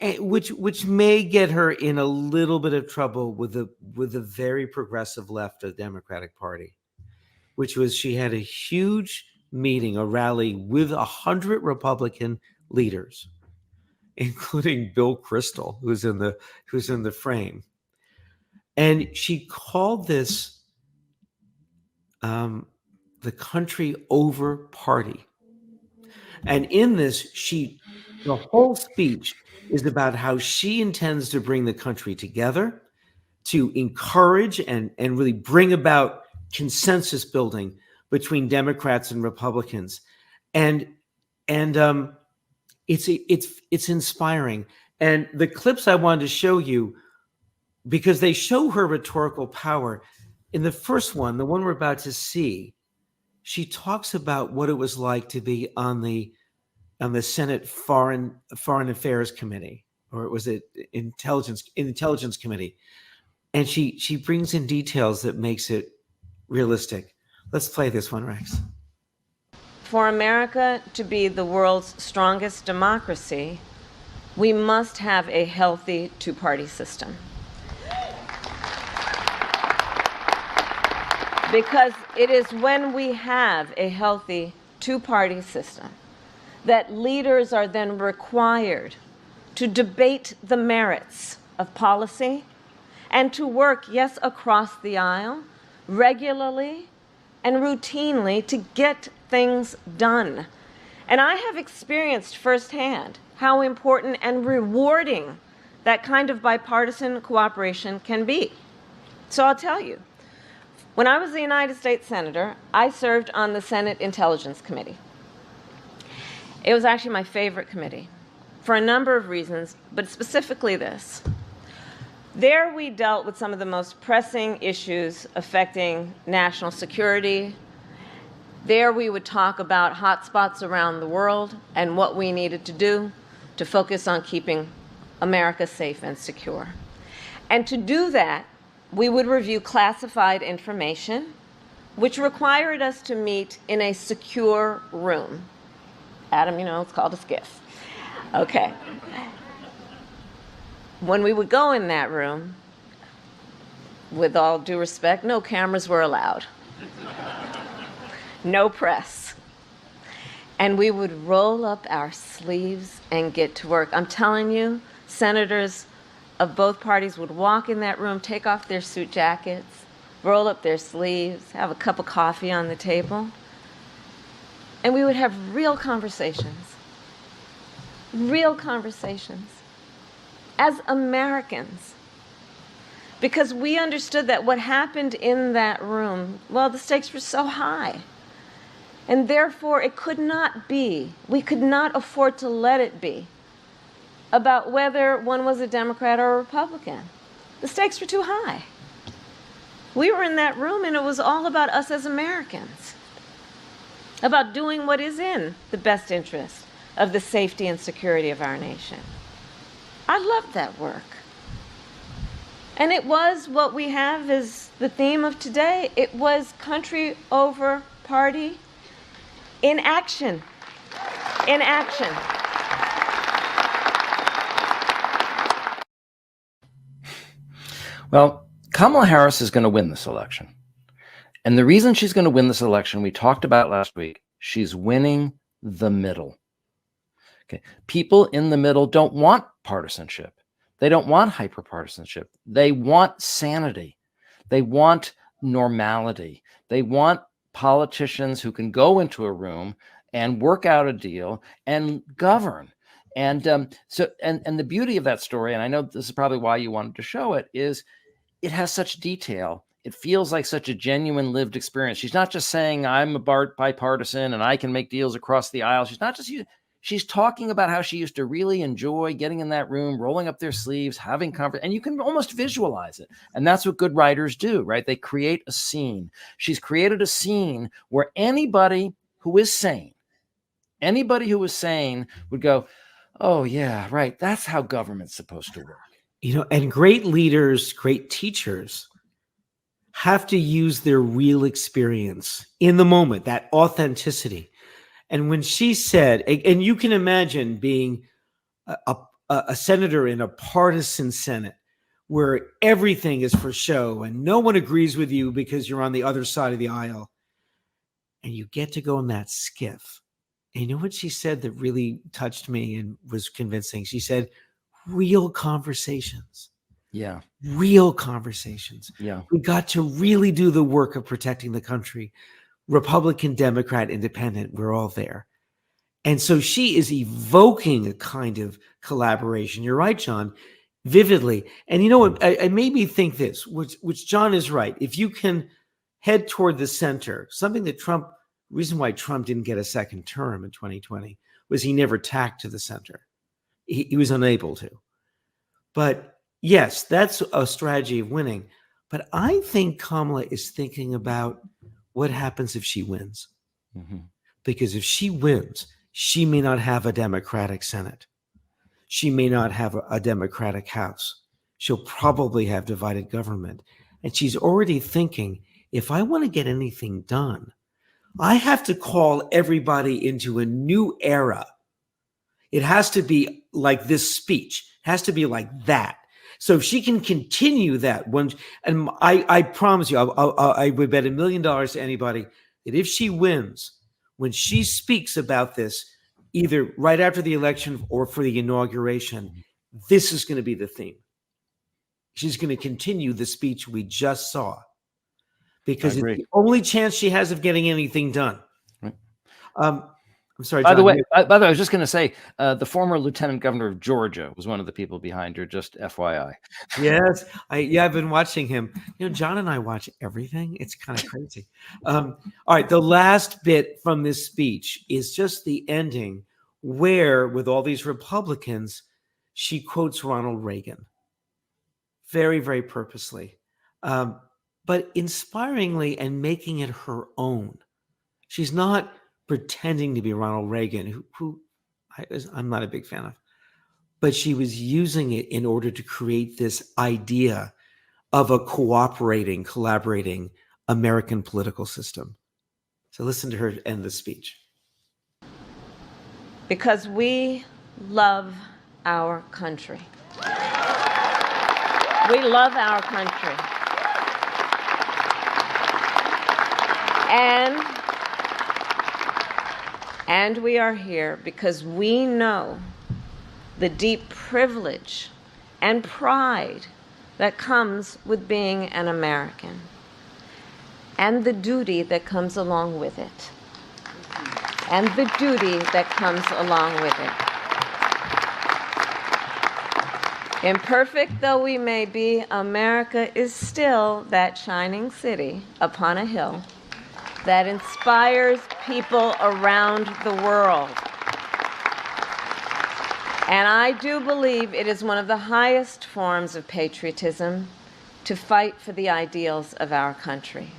which may get her in a little bit of trouble with the very progressive left of the Democratic Party, which was she had a huge meeting, a rally with 100 Republican leaders, including Bill Kristol, who's in the frame, and she called this the country over party. And in this, the whole speech is about how she intends to bring the country together, to encourage and really bring about consensus building between Democrats and Republicans. And it's inspiring. And the clips I wanted to show you, because they show her rhetorical power. In the first one, the one we're about to see, she talks about what it was like to be on the Senate Foreign Affairs Committee, or was it Intelligence Committee, and she brings in details that makes it realistic. Let's play this one, Rex. For America to be the world's strongest democracy, we must have a healthy two-party system. Because it is when we have a healthy two-party system that leaders are then required to debate the merits of policy and to work, yes, across the aisle, regularly and routinely to get things done. And I have experienced firsthand how important and rewarding that kind of bipartisan cooperation can be. So I'll tell you, When I was a United States Senator, I served on the Senate Intelligence Committee. It was actually my favorite committee for a number of reasons, but specifically this. There we dealt with some of the most pressing issues affecting national security. There we would talk about hotspots around the world and what we needed to do to focus on keeping America safe and secure. And to do that, we would review classified information, which required us to meet in a secure room. Adam, you know, it's called a skiff. Okay. When we would go in that room, with all due respect, no cameras were allowed. No press. And we would roll up our sleeves and get to work. I'm telling you, senators of both parties would walk in that room, take off their suit jackets, roll up their sleeves, have a cup of coffee on the table, and we would have real conversations. Real conversations. As Americans. Because we understood that what happened in that room, well, the stakes were so high. And therefore, it could not be, we could not afford to let it be, about whether one was a Democrat or a Republican. The stakes were too high. We were in that room and it was all about us as Americans, about doing what is in the best interest of the safety and security of our nation. I loved that work. And it was what we have as the theme of today. It was country over party in action. In action. Well, Kamala Harris is going to win this election. And the reason she's going to win this election, we talked about last week, she's winning the middle. Okay. People in the middle don't want partisanship. They don't want hyperpartisanship. They want sanity. They want normality. They want politicians who can go into a room and work out a deal and govern. And the beauty of that story, and I know this is probably why you wanted to show it, is it has such detail. It feels like such a genuine lived experience. She's not just saying I'm a bipartisan and I can make deals across the aisle. She's not just she's talking about how she used to really enjoy getting in that room, rolling up their sleeves, having conversation, and you can almost visualize it. And that's what good writers do, right? They create a scene. She's created a scene where anybody who is sane would go, oh yeah, right. That's how government's supposed to work. You know, and great leaders, great teachers have to use their real experience in the moment, that authenticity. And when she said, and you can imagine being a senator in a partisan Senate where everything is for show and no one agrees with you because you're on the other side of the aisle, and you get to go in that skiff. And you know what she said that really touched me and was convincing? She said, real conversations. Yeah. Real conversations. Yeah. We got to really do the work of protecting the country. Republican, Democrat, Independent, we're all there. And so she is evoking a kind of collaboration. You're right, John, vividly. And you know what? I made me think this, which John is right. If you can head toward the center, something that reason why Trump didn't get a second term in 2020 was he never tacked to the center. He was unable to. But yes, that's a strategy of winning. But I think Kamala is thinking about what happens if she wins. Mm-hmm. Because if she wins, she may not have a Democratic Senate. She may not have a Democratic House. She'll probably have divided government. And she's already thinking, if I want to get anything done, I have to call everybody into a new era. It has to be like this speech. It has to be like that. So if she can continue that one, and I promise you, I would bet $1 million to anybody that if she wins, when she speaks about this, either right after the election or for the inauguration, this is going to be the theme. She's going to continue the speech we just saw because it's the only chance she has of getting anything done. Right. I'm sorry, By John. the way, I was just going to say, the former lieutenant governor of Georgia was one of the people behind her, just FYI. Yes, I've been watching him. John and I watch everything. It's kind of crazy. All right, the last bit from this speech is just the ending where, with all these Republicans, she quotes Ronald Reagan. Very, very purposely, but inspiringly and making it her own. She's not pretending to be Ronald Reagan, who I'm not a big fan of, but she was using it in order to create this idea of a collaborating American political system. So listen to her end the speech. Because we love our country. We love our country. And we are here because we know the deep privilege and pride that comes with being an American, and the duty that comes along with it. And the duty that comes along with it. Imperfect though we may be, America is still that shining city upon a hill that inspires people around the world. And I do believe it is one of the highest forms of patriotism to fight for the ideals of our country.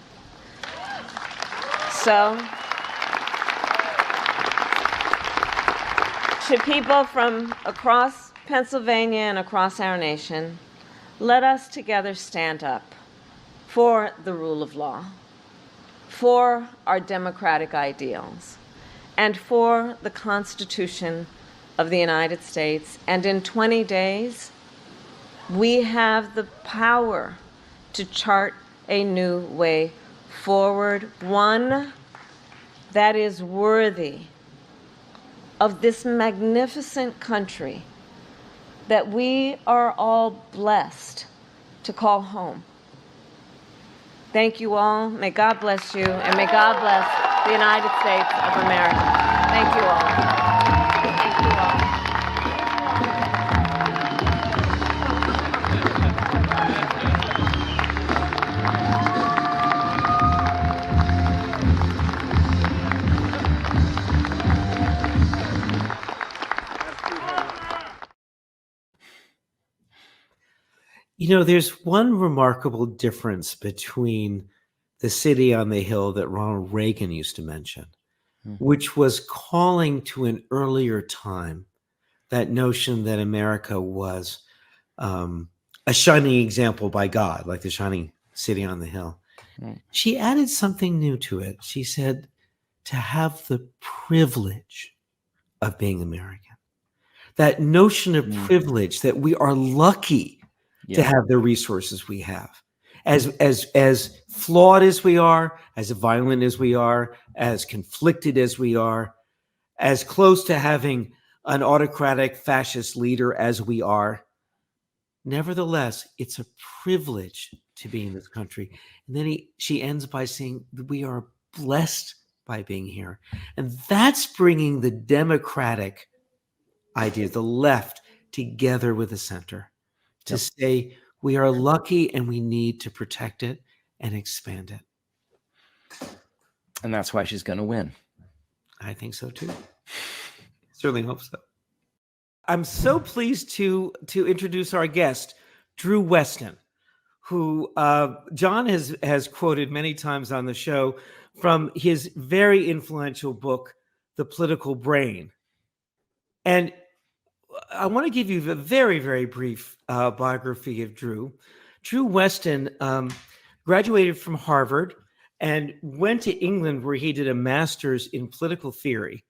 So, to people from across Pennsylvania and across our nation, let us together stand up for the rule of law, for our democratic ideals, and for the Constitution of the United States. And in 20 days, we have the power to chart a new way forward, one that is worthy of this magnificent country that we are all blessed to call home. Thank you all. May God bless you, and may God bless the United States of America. Thank you all. Thank you all. There's one remarkable difference between the city on the hill that Ronald Reagan used to mention, which was calling to an earlier time that notion that America was a shining example by God, like the shining city on the hill. She added something new to it. She said, to have the privilege of being American. That notion of privilege, that we are lucky to have the resources we have. As flawed as we are, as violent as we are, as conflicted as we are, as close to having an autocratic fascist leader as we are, nevertheless, it's a privilege to be in this country. And then she ends by saying that we are blessed by being here. And that's bringing the democratic idea, the left, together with the center to say we are lucky and we need to protect it and expand it. And that's why she's going to win. I think so too. Certainly hope so. I'm so pleased to introduce our guest, Drew Westen, who John has quoted many times on the show from his very influential book, The Political Brain. And I want to give you a very, very brief biography of Drew. Drew Westen graduated from Harvard and went to England, where he did a master's in political theory.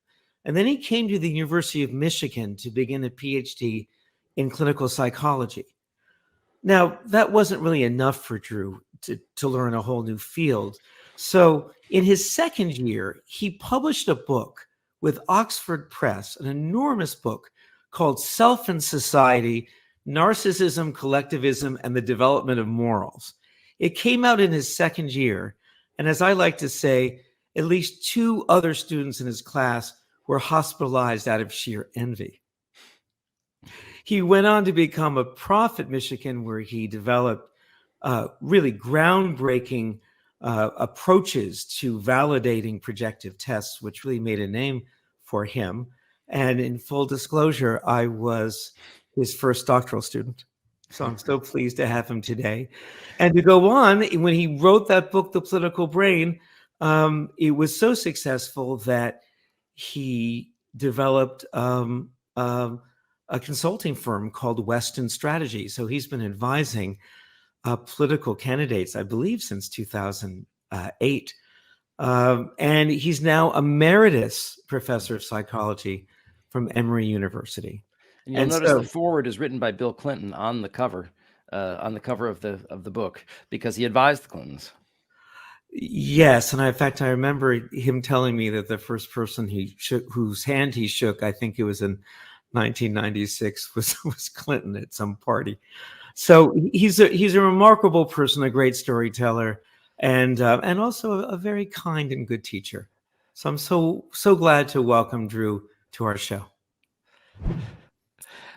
And then he came to the University of Michigan to begin a PhD in clinical psychology. Now, that wasn't really enough for Drew to learn a whole new field. So in his second year, he published a book with Oxford Press, an enormous book called Self and Society, Narcissism, Collectivism, and the Development of Morals. It came out in his second year. And as I like to say, at least two other students in his class were hospitalized out of sheer envy. He went on to become a prof at Michigan, where he developed really groundbreaking approaches to validating projective tests, which really made a name for him. And in full disclosure, I was his first doctoral student. So I'm so pleased to have him today. And to go on, when he wrote that book, The Political Brain, it was so successful that he developed a consulting firm called Westen Strategy. So he's been advising political candidates, I believe, since 2008. And he's now emeritus professor of psychology from Emory University. And you'll notice the foreword is written by Bill Clinton on the cover of the book, because he advised the Clintons. Yes, and in fact, I remember him telling me that the first person he shook, whose hand he shook, I think it was in 1996, was Clinton at some party. So he's a remarkable person, a great storyteller, and also a very kind and good teacher. So I'm so glad to welcome Drew to our show.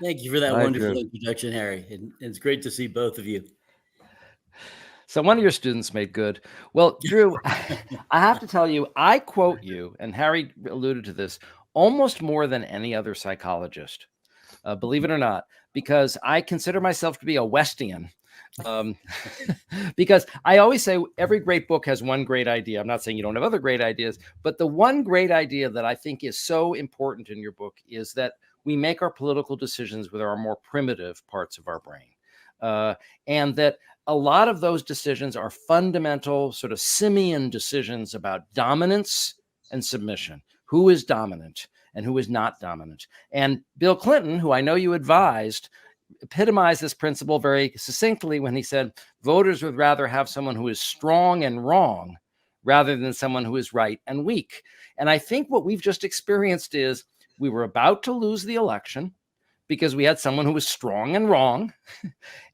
Thank you for that wonderful introduction, Harry. And it's great to see both of you. So one of your students made good. Well, Drew, I have to tell you, I quote you, and Harry alluded to this, almost more than any other psychologist, believe it or not, because I consider myself to be a Westian. Because I always say every great book has one great idea. I'm not saying you don't have other great ideas, but the one great idea that I think is so important in your book is that we make our political decisions with our more primitive parts of our brain. And that a lot of those decisions are fundamental sort of simian decisions about dominance and submission. Who is dominant and who is not dominant? And Bill Clinton, who I know you advised, epitomized this principle very succinctly when he said, voters would rather have someone who is strong and wrong rather than someone who is right and weak. And I think what we've just experienced is we were about to lose the election because we had someone who was strong and wrong,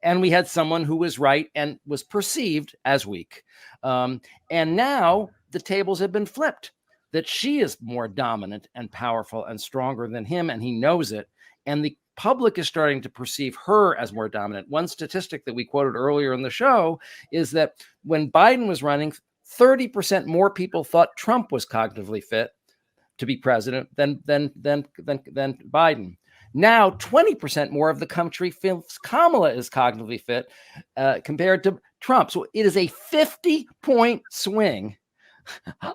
and we had someone who was right and was perceived as weak. And now the tables have been flipped, that she is more dominant and powerful and stronger than him, and he knows it. And the public is starting to perceive her as more dominant. One statistic that we quoted earlier in the show is that when Biden was running, 30% more people thought Trump was cognitively fit to be president than Biden. Now, 20% more of the country feels Kamala is cognitively fit compared to Trump. So it is a 50-point swing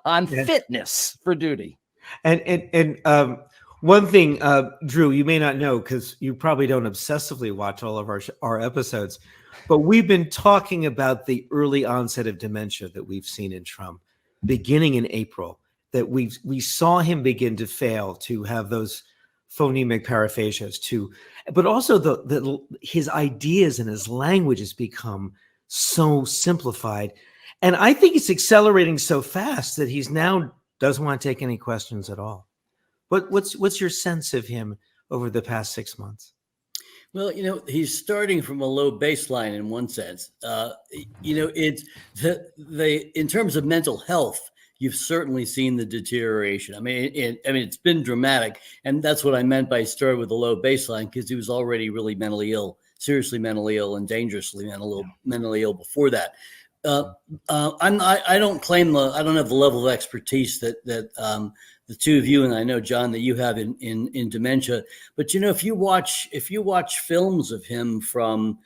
on fitness for duty. And one thing, Drew, you may not know because you probably don't obsessively watch all of our episodes, but we've been talking about the early onset of dementia that we've seen in Trump beginning in April, that we saw him begin to fail, to have those phonemic paraphasias too, but also his ideas and his language has become so simplified. And I think it's accelerating so fast that he's now doesn't want to take any questions at all. What's your sense of him over the past 6 months? Well, he's starting from a low baseline in one sense. It's in terms of mental health, you've certainly seen the deterioration. I mean, it's been dramatic, and that's what I meant by starting with a low baseline, because he was already really mentally ill, seriously mentally ill, and dangerously mentally ill before that. I don't claim I don't have the level of expertise that the two of you, and I know, John, that you have in dementia. But if you watch films of him from,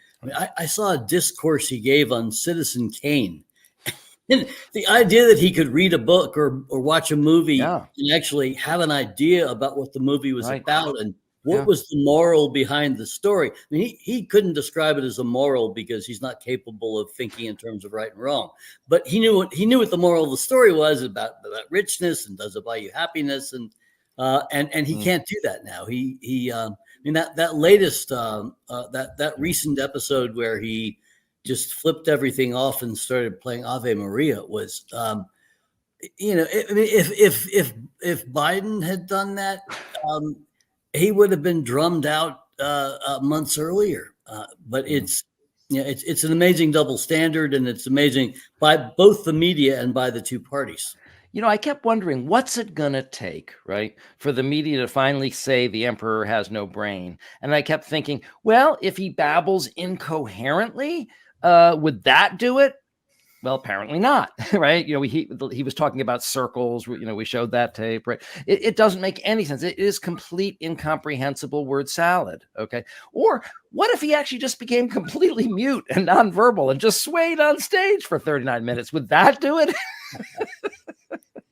I saw a discourse he gave on Citizen Kane. And the idea that he could read a book or watch a movie and actually have an idea about what the movie was about and what was the moral behind the story. I mean, he couldn't describe it as a moral because he's not capable of thinking in terms of right and wrong. But he knew what the moral of the story was about richness and does it buy you happiness, and he can't do that now. That latest that recent episode where he just flipped everything off and started playing Ave Maria was, if Biden had done that, he would have been drummed out months earlier. But it's an amazing double standard, and it's amazing by both the media and by the two parties. I kept wondering, what's it going to take, right, for the media to finally say the emperor has no brain? And I kept thinking, well, if he babbles incoherently, would that do it? Well, apparently not, right? He was talking about circles. We showed that tape, right? It doesn't make any sense. It is complete incomprehensible word salad, okay? Or what if he actually just became completely mute and nonverbal and just swayed on stage for 39 minutes? Would that do it?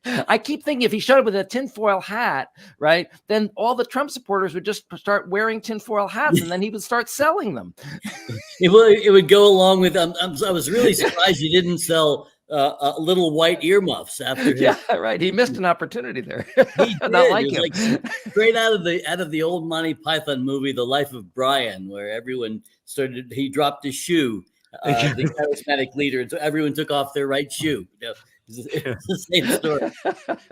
I keep thinking if he showed up with a tinfoil hat, right, then all the Trump supporters would just start wearing tinfoil hats, and then he would start selling them. It would go along with. I was really surprised he didn't sell little white earmuffs after his. Yeah, right. He missed an opportunity there. He Not did. like It was him. like straight out of the old Monty Python movie, The Life of Brian, where everyone started. He dropped his shoe, the charismatic leader, and so everyone took off their right shoe. It's the same story.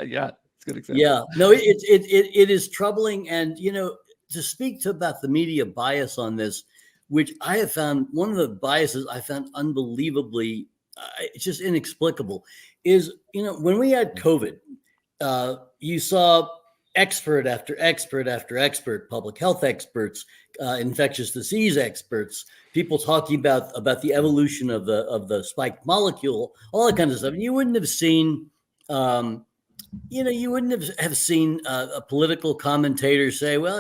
Yeah, it's a good example. Yeah, no, it is troubling, and to speak about the media bias on this, which I have found one of the biases I found unbelievably, it's just inexplicable, is when we had COVID, you saw expert after expert after expert, public health experts, infectious disease experts, people talking about the evolution of the spike molecule, all that kind of stuff. And you wouldn't have seen, you wouldn't have seen a political commentator say, well,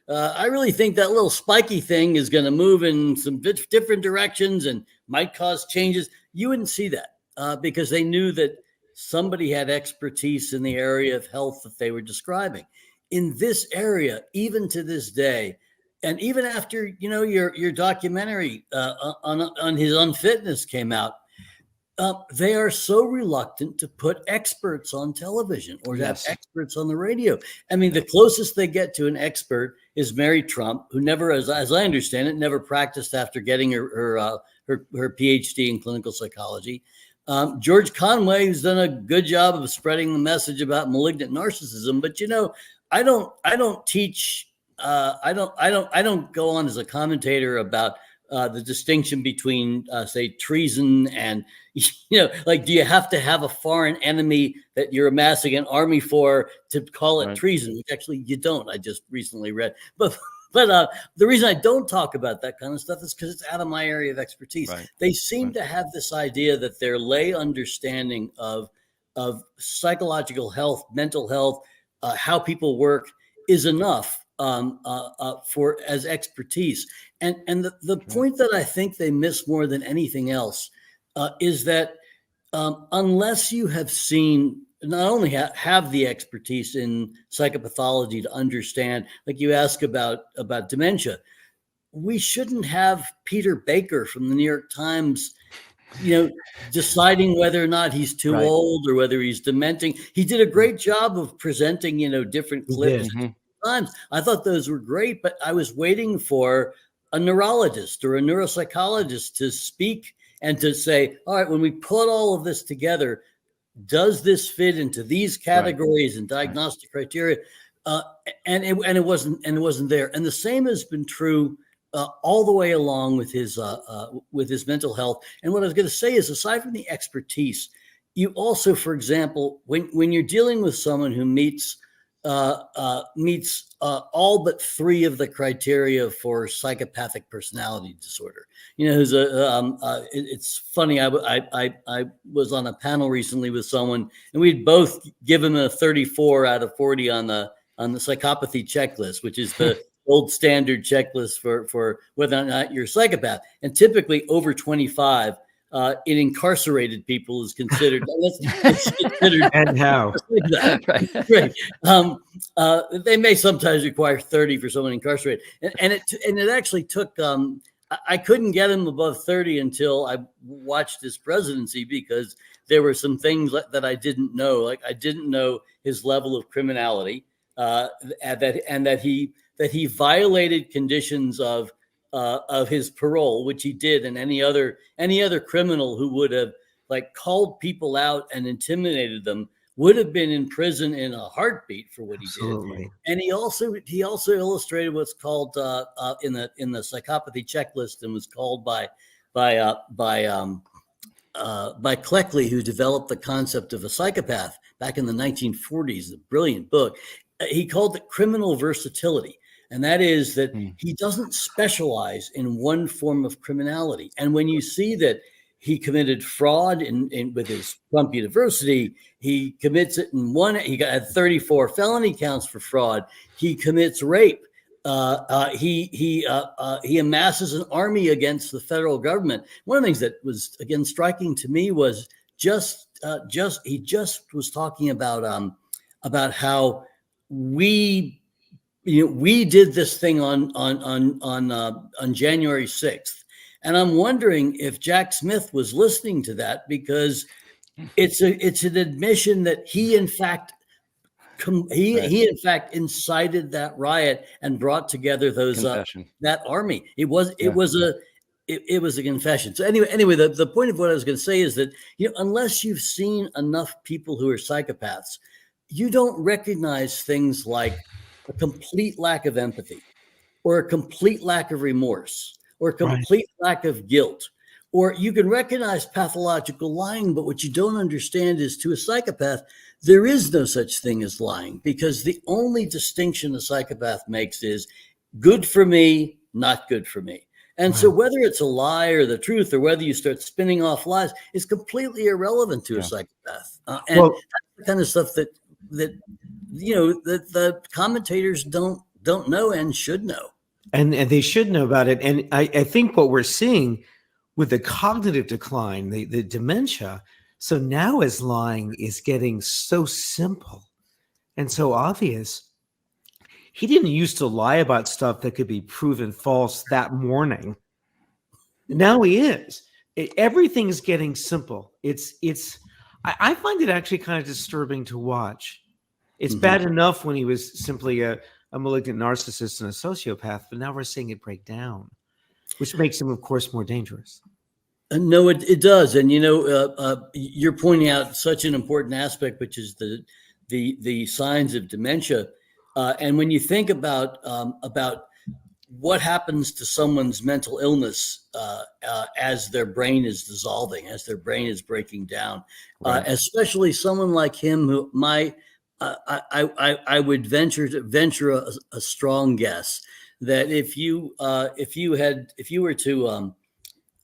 I really think that little spiky thing is going to move in some different directions and might cause changes. You wouldn't see that because they knew that somebody had expertise in the area of health that they were describing. In this area, even to this day, and even after your documentary on his unfitness came out, they are so reluctant to put experts on television or to have experts on the radio. I mean, the closest they get to an expert is Mary Trump, who never, as I understand it, never practiced after getting her PhD in clinical psychology. George Conway, who's done a good job of spreading the message about malignant narcissism, but I don't teach. I don't go on as a commentator about the distinction between, say, treason and, like, do you have to have a foreign enemy that you're amassing an army for to call it treason? Which actually you don't. I just recently read, but the reason I don't talk about that kind of stuff is because it's out of my area of expertise. Right. They seem to have this idea that their lay understanding of psychological health, mental health, how people work is enough for as expertise. And the point that I think they miss more than anything else is that unless you have seen, not only have the expertise in psychopathology to understand, like you ask about dementia, we shouldn't have Peter Baker from the New York Times, deciding whether or not he's too old or whether he's dementing. He did a great job of presenting, different clips. Times. I thought those were great, but I was waiting for a neurologist or a neuropsychologist to speak and to say, all right, when we put all of this together, does this fit into these categories and diagnostic criteria? And it wasn't there. And the same has been true all the way along with his mental health. And what I was going to say is, aside from the expertise, you also, for example, when you're dealing with someone who meets all but 3 of the criteria for psychopathic personality disorder. Who's it's funny. I was on a panel recently with someone, and we'd both given a 34 out of 40 on the psychopathy checklist, which is the old standard checklist for whether or not you're a psychopath. And typically over 25. In incarcerated people is considered. It's considered and how? Right. They may sometimes require 30 for someone incarcerated, and it actually took. I couldn't get him above 30 until I watched his presidency, because there were some things that I didn't know. Like, I didn't know his level of criminality, and that he violated conditions of his parole, which he did, and any other criminal who would have called people out and intimidated them would have been in prison in a heartbeat for what he did. And he also illustrated what's called in the psychopathy checklist, and was called by Cleckley, who developed the concept of a psychopath back in the 1940s, a brilliant book. He called it criminal versatility. And that is that he doesn't specialize in one form of criminality. And when you see that he committed fraud with his Trump University, he commits it in one, had 34 felony counts for fraud. He commits rape. He amasses an army against the federal government. One of the things that was, again, striking to me was he just was talking about how we did this thing on January 6th. And I'm wondering if Jack Smith was listening to that, because it's an admission that he in fact incited that riot and brought together those that army. It was a confession. So anyway, the point of what I was going to say is that, unless you've seen enough people who are psychopaths, you don't recognize things like a complete lack of empathy, or a complete lack of remorse, or a complete lack of guilt. Or you can recognize pathological lying, but what you don't understand is, to a psychopath, there is no such thing as lying, because the only distinction a psychopath makes is good for me, not good for me. And so whether it's a lie or the truth, or whether you start spinning off lies, is completely irrelevant to a psychopath. And that's the kind of stuff that the commentators don't know and should know. And they should know about it. And I think what we're seeing with the cognitive decline, the dementia, so now as lying is getting so simple and so obvious, he didn't used to lie about stuff that could be proven false that morning. Now he is. Everything's getting simple. I find it actually kind of disturbing to watch. It's bad enough when he was simply a malignant narcissist and a sociopath, but now we're seeing it break down, which makes him, of course, more dangerous. No, it does. And, you're pointing out such an important aspect, which is the signs of dementia. And when you think about what happens to someone's mental illness as their brain is dissolving, as their brain is breaking down, especially someone like him, who I would venture a strong guess that if you were to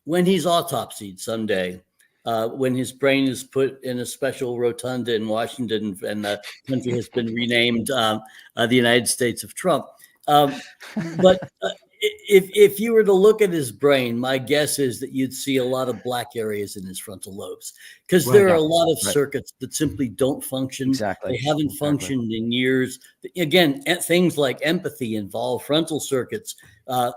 when he's autopsied someday, when his brain is put in a special rotunda in Washington and the country has been renamed the United States of Trump. But if you were to look at his brain, my guess is that you'd see a lot of black areas in his frontal lobes, because there are a lot of circuits that simply don't function. They haven't functioned in years. Again, things like empathy involve frontal circuits,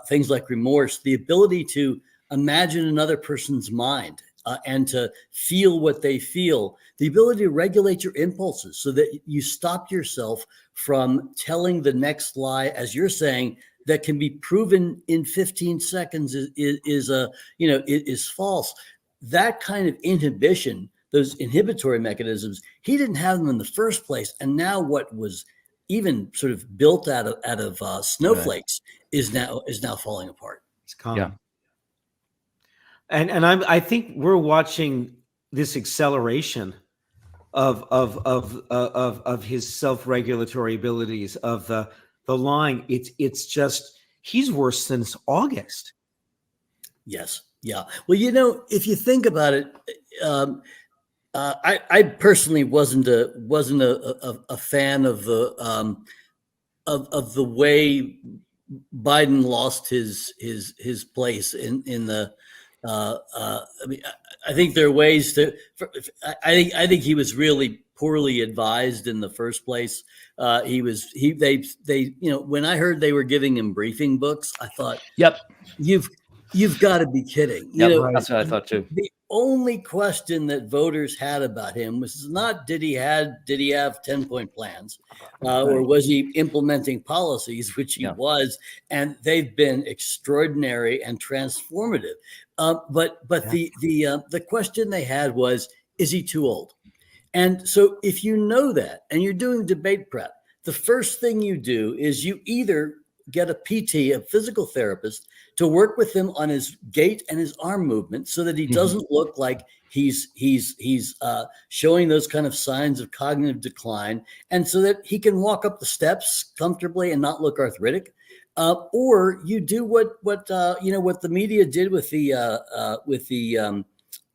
things like remorse, the ability to imagine another person's mind and to feel what they feel, the ability to regulate your impulses so that you stop yourself from telling the next lie, as you're saying, that can be proven in 15 seconds is false. That kind of inhibition, those inhibitory mechanisms, he didn't have them in the first place. And now what was even sort of built out of snowflakes is now falling apart. It's common. Yeah. And I think we're watching this acceleration of his self-regulatory abilities, of the lying. It's just, he's worse since August. Yes. Yeah. Well, if you think about it, I personally wasn't a fan of the way Biden lost his place in the. I think there are ways to. I think he was really poorly advised in the first place. When I heard they were giving him briefing books, I thought, "Yep, you've got to be kidding." That's what I thought too. The only question that voters had about him was not did he have 10-point plans, or was he implementing policies, which he was, and they've been extraordinary and transformative. But the question they had was, is he too old? And so if you know that and you're doing debate prep, the first thing you do is you either get a PT, a physical therapist, to work with him on his gait and his arm movement so that he doesn't look like he's showing those kind of signs of cognitive decline, and so that he can walk up the steps comfortably and not look arthritic. Or you do what the media did with the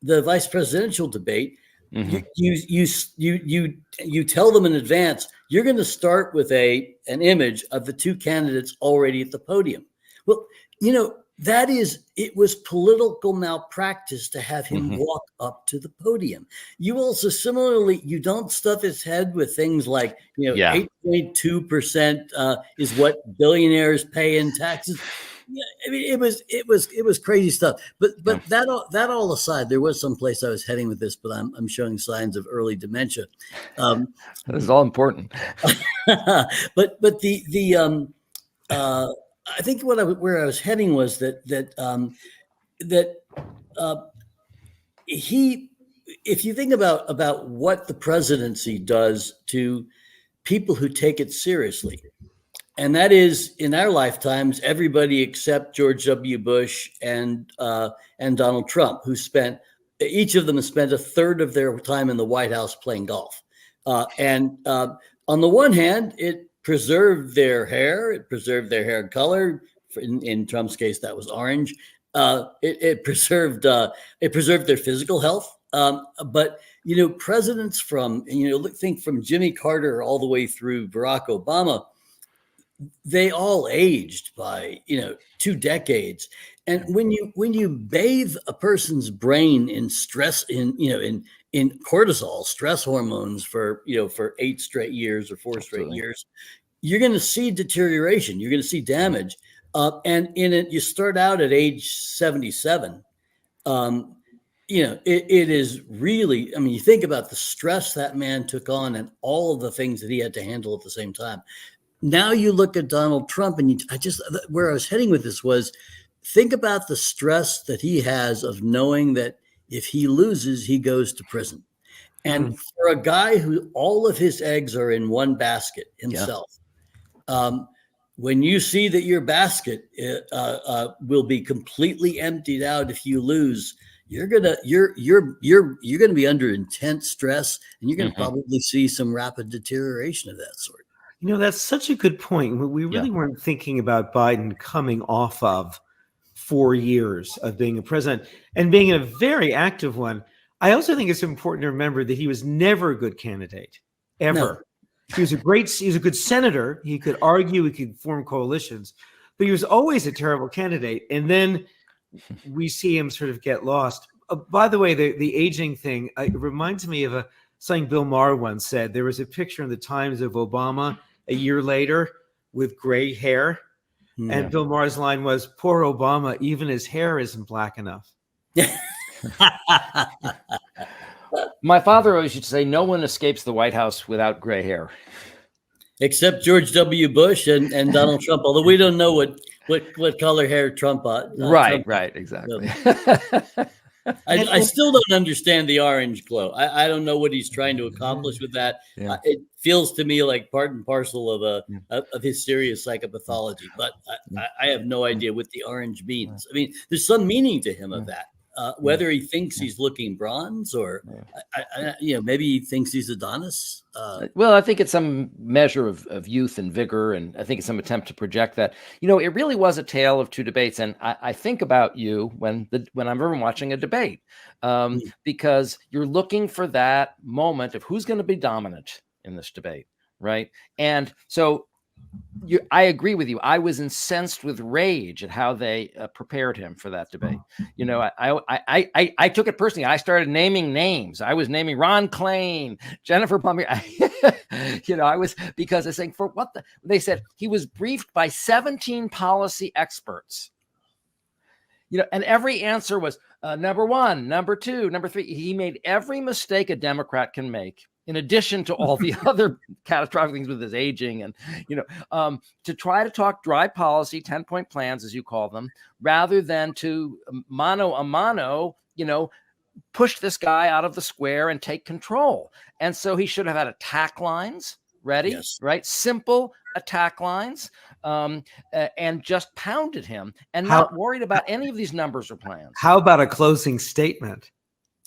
vice presidential debate. You tell them in advance you're going to start with an image of the two candidates already at the podium. Well, it was political malpractice to have him walk up to the podium. You also similarly, you don't stuff his head with things like 8.2% is what billionaires pay in taxes. Yeah, I mean, it was crazy stuff. But that all aside, there was some place I was heading with this, but I'm showing signs of early dementia. This is all important. but I think where I was heading was that if you think about what the presidency does to people who take it seriously. And that is, in our lifetimes, everybody except George W. Bush and Donald Trump, each of them has spent a third of their time in the White House playing golf. And on the one hand, it preserved their hair, it preserved their hair color. In Trump's case, that was orange. It preserved their physical health. But presidents think from Jimmy Carter all the way through Barack Obama, they all aged by 2 decades. And when you bathe a person's brain in stress, in cortisol, stress hormones for 8 straight years or 4 straight years, you're going to see deterioration. You're going to see damage. And in it, you start out at age 77. It is really, I mean, you think about the stress that man took on and all of the things that he had to handle at the same time. Now you look at Donald Trump, and where I was heading with this was, think about the stress that he has of knowing that if he loses, he goes to prison. And for a guy who all of his eggs are in one basket himself, when you see that your basket will be completely emptied out if you lose, you're gonna be under intense stress, and you're gonna probably see some rapid deterioration of that sort. That's such a good point. We really weren't thinking about Biden coming off of 4 years of being a president and being a very active one. I also think it's important to remember that he was never a good candidate, ever. No. He was a good senator. He could argue, he could form coalitions, but he was always a terrible candidate. And then we see him sort of get lost. By the way, the aging thing, it reminds me of something Bill Maher once said. There was a picture in the Times of Obama a year later with gray hair. Yeah. And Bill Maher's line was, "Poor Obama, even his hair isn't black enough." My father always used to say, "No one escapes the White House without gray hair." Except George W. Bush and Donald Trump, although we don't know what color hair Trump right, exactly. I still don't understand the orange glow. I don't know what he's trying to accomplish with that. Yeah. It feels to me like part and parcel of his serious psychopathology, but I have no idea what the orange means. I mean, there's some meaning to him of that. Whether he thinks he's looking bronze or, maybe he thinks he's Adonis. Well, I think it's some measure of youth and vigor, and I think it's some attempt to project that. It really was a tale of 2 debates, and I think about you when I'm ever watching a debate, because you're looking for that moment of who's going to be dominant in this debate, right? And so I agree with you. I was incensed with rage at how they prepared him for that debate. I took it personally. I started naming names. I was naming Ron Klain, Jennifer Plummer. I was, because I was saying, for what they said, he was briefed by 17 policy experts. And every answer was number 1, number 2, number 3. He made every mistake a Democrat can make, in addition to all the other catastrophic things with his aging and, to try to talk dry policy, 10-point plans, as you call them, rather than to mano a mano, push this guy out of the square and take control. And so he should have had attack lines ready, right? Simple attack lines. and just pounded him and not worried about any of these numbers or plans. How about a closing statement?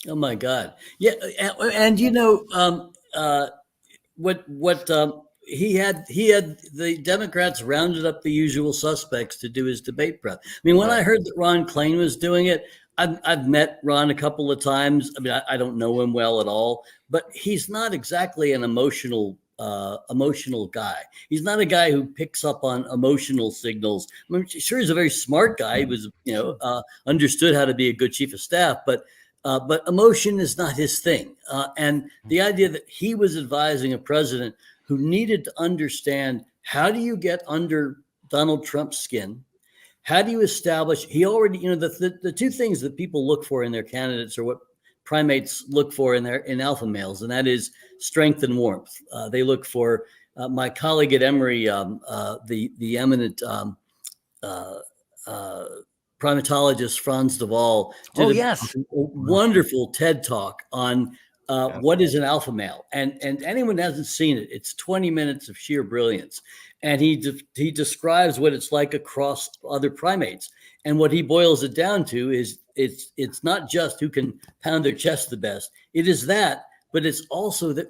Oh my God! Yeah, and you know what he had the Democrats rounded up the usual suspects to do his debate prep. I mean, when I heard that Ron Klain was doing it, I've met Ron a couple of times. I mean, I don't know him well at all, but he's not exactly an emotional guy. He's not a guy who picks up on emotional signals. I mean, sure, he's a very smart guy. He was, understood how to be a good chief of staff, but emotion is not his thing. And the idea that he was advising a president who needed to understand, how do you get under Donald Trump's skin? How do you establish, he already, the two things that people look for in their candidates are what primates look for in alpha males, and that is strength and warmth. They look for, my colleague at Emory, the eminent primatologist Franz de Waal did a wonderful TED talk on what is an alpha male, and anyone who hasn't seen it, it's 20 minutes of sheer brilliance, and he describes what it's like across other primates, and what he boils it down to is it's not just who can pound their chest the best. It is that, but it's also that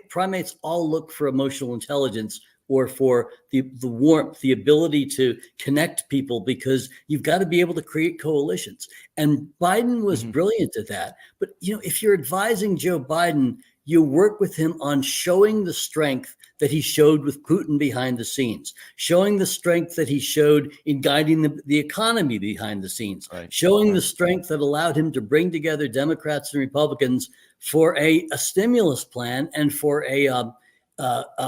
primates all look for emotional intelligence, or for the warmth, the ability to connect people, because you've got to be able to create coalitions. And Biden was brilliant at that. But, if you're advising Joe Biden, you work with him on showing the strength that he showed with Putin behind the scenes, showing the strength that he showed in guiding the economy behind the scenes, showing the strength that allowed him to bring together Democrats and Republicans for a stimulus plan and for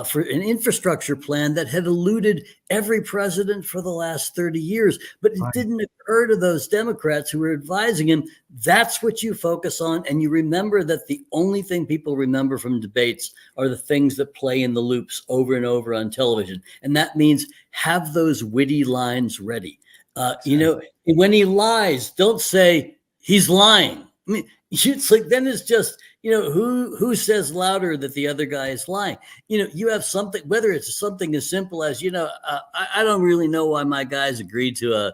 for an infrastructure plan that had eluded every president for the last 30 years. But it didn't occur to those Democrats who were advising him, that's what you focus on. And you remember that the only thing people remember from debates are the things that play in the loops over and over on television. And that means have those witty lines ready. When he lies, don't say he's lying. I mean, it's like, then it's just, who says louder that the other guy is lying? You have something, whether it's something as simple as, I don't really know why my guys agreed to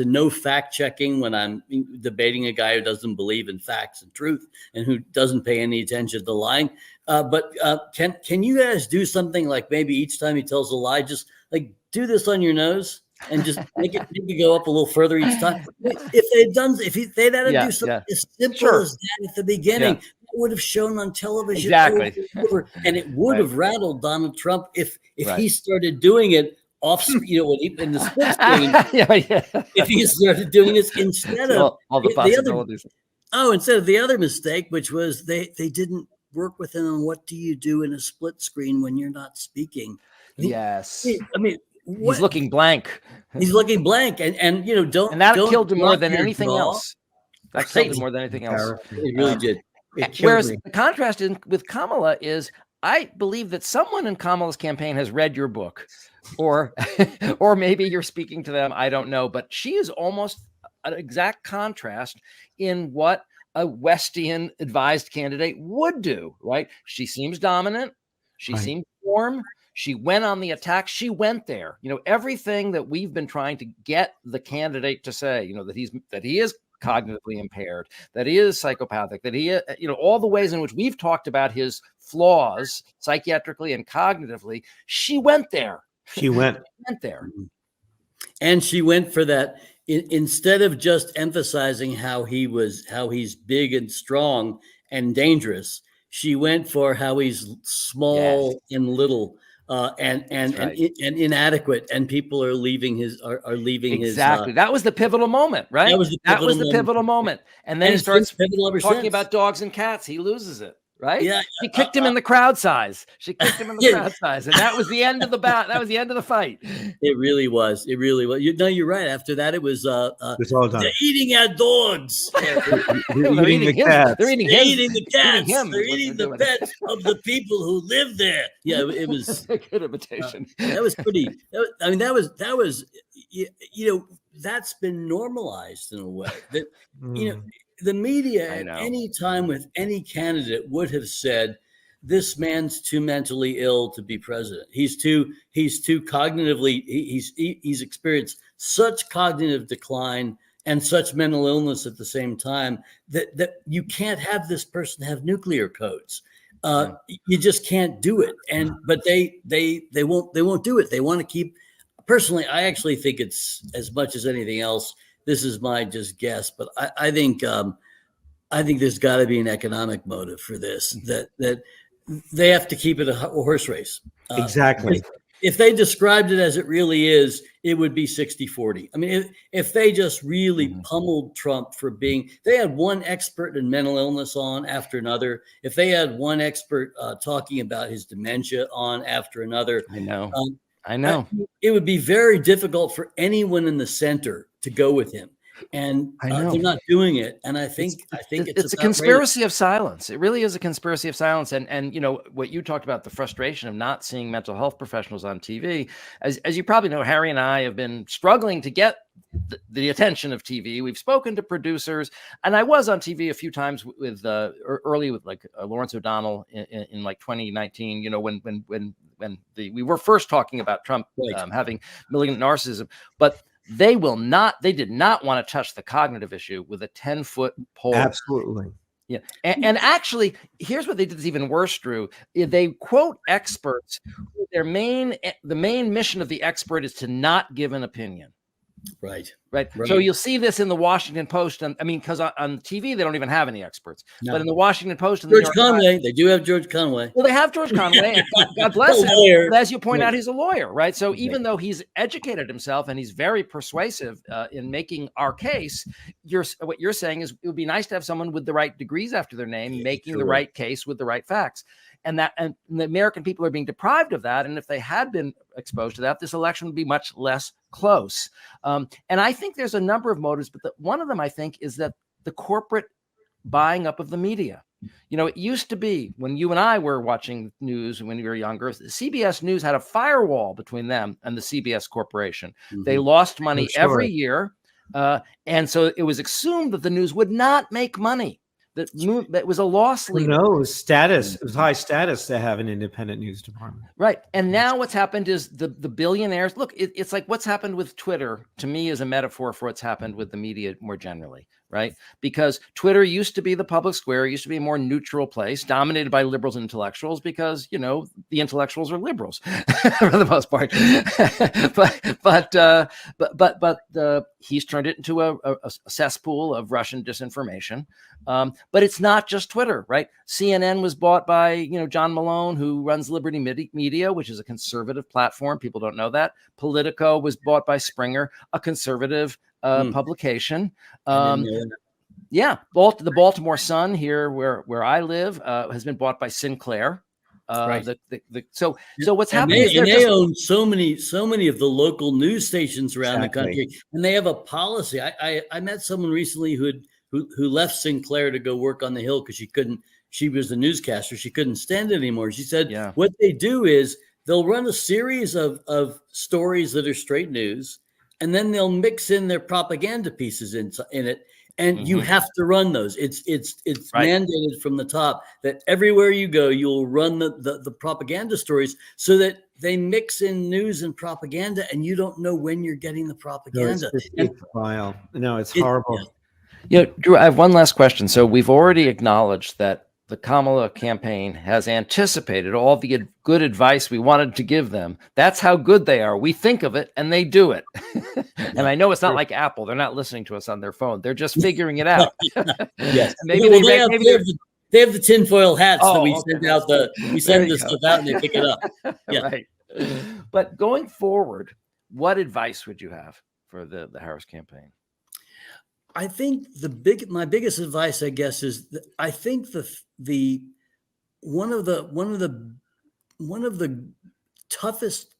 no fact checking when I'm debating a guy who doesn't believe in facts and truth and who doesn't pay any attention to lying. But can you guys do something like, maybe each time he tells a lie, just like do this on your nose? And just make it go up a little further each time. If they'd had to do something as simple as that at the beginning, it would have shown on television over and over, and it would have rattled Donald Trump if he started doing it off, in the split screen. If he started doing this instead of all the possibilities. Instead of the other mistake, which was they didn't work with him on what do you do in a split screen when you're not speaking. He's looking blank. He's looking blank, and that killed him more than anything else. That killed him more than anything else. It really did. Whereas the contrast with Kamala is, I believe that someone in Kamala's campaign has read your book, or maybe you're speaking to them. I don't know, but she is almost an exact contrast in what a Westian advised candidate would do. Right? She seems dominant. She seems warm. She went on the attack. She went there. Everything that we've been trying to get the candidate to say, that he is cognitively impaired, that he is psychopathic, that he, all the ways in which we've talked about his flaws psychiatrically and cognitively. She went there. She went there. And she went for that. Instead of just emphasizing how he's big and strong and dangerous, she went for how he's small and little. And inadequate, and people are leaving his. Exactly. That was the pivotal moment, right? That was the pivotal moment. And then he starts talking about dogs and cats. He loses it, right? Yeah. She kicked him in the crowd size. And that was the end of the bout. That was the end of the fight. It really was. You're right. After that, it was all done. They're eating our dogs. They're eating the cats. They're eating the cats. They're eating the pets of the people who live there. Yeah, it was a good imitation. That was pretty. That's been normalized in a way that the media at any time with any candidate would have said, this man's too mentally ill to be president. He's too cognitively, he's experienced such cognitive decline and such mental illness at the same time that you can't have this person have nuclear codes. You just can't do it. But they won't do it. They want to keep. Personally, I actually think it's, as much as anything else, this is my just guess, but I think there's got to be an economic motive for this, that they have to keep it a horse race. Exactly. If they described it as it really is, it would be 60-40. I mean, if they just really pummeled Trump for they had one expert in mental illness on after another. If they had one expert talking about his dementia on after another. I know. It would be very difficult for anyone in the center to go with him. And they're not doing it. And I think it's a conspiracy of silence. It really is a conspiracy of silence. And what you talked about, the frustration of not seeing mental health professionals on TV, as you probably know, Harry and I have been struggling to get the attention of TV. We've spoken to producers, and I was on TV a few times with early with like Lawrence O'Donnell in like 2019. When we were first talking about Trump having malignant narcissism, but they did not want to touch the cognitive issue with a 10-foot pole. Absolutely. Yeah. And actually, here's what they did that's even worse, Drew. They quote experts. The main mission of the expert is to not give an opinion. Right. So you'll see this in the Washington Post. And I mean, because on TV, they don't even have any experts. No. But in the Washington Post, and George Conway, they do have George Conway. Well, they have George Conway. And God bless him. But as you point out, he's a lawyer, right? So even though he's educated himself and he's very persuasive in making our case, what you're saying is it would be nice to have someone with the right degrees after their name making the right case with the right facts. And the American people are being deprived of that. And if they had been exposed to that, this election would be much less close. And I think there's a number of motives, but one of them, I think, is that the corporate buying up of the media. It used to be when you and I were watching news when we were younger, CBS News had a firewall between them and the CBS Corporation. Mm-hmm. They lost money every year. And so it was assumed that the news would not make money. That was a loss leader. No, status. It was high status to have an independent news department. Right. And now what's happened is the billionaires. Look, it's like what's happened with Twitter, to me, is a metaphor for what's happened with the media more generally. Right. Because Twitter used to be the public square, used to be a more neutral place dominated by liberals and intellectuals because, the intellectuals are liberals for the most part. but he's turned it into a cesspool of Russian disinformation. But it's not just Twitter, right? CNN was bought by, John Malone, who runs Liberty Media, which is a conservative platform. People don't know that. Politico was bought by Springer, a conservative publication. The Baltimore Sun here, where I live, has been bought by Sinclair. Right. So what's happening is they own so many of the local news stations around the country, and they have a policy. I met someone recently who left Sinclair to go work on the Hill because she was a newscaster. She couldn't stand it anymore. She said, what they do is they'll run a series of stories that are straight news, and then they'll mix in their propaganda pieces in it. And you have to run those. It's mandated from the top that everywhere you go, you'll run the propaganda stories so that they mix in news and propaganda, and you don't know when you're getting the propaganda. It's vile. No, it's horrible. Drew, I have one last question. So we've already acknowledged that the Kamala campaign has anticipated all the good advice we wanted to give them. That's how good they are. We think of it and they do it. And I know it's not like Apple. They're not listening to us on their phone. They're just figuring it out. Yes. They have the tinfoil hats that we send out. We send this stuff out and they pick it up. Yeah. Right. But going forward, what advice would you have for the Harris campaign? I think my biggest advice, I guess, is that I think one of the toughest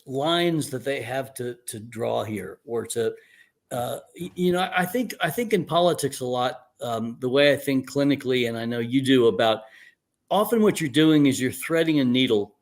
lines that they have to draw here, or to I think in politics a lot, the way I think clinically, and I know you do, about often what you're doing is you're threading a needle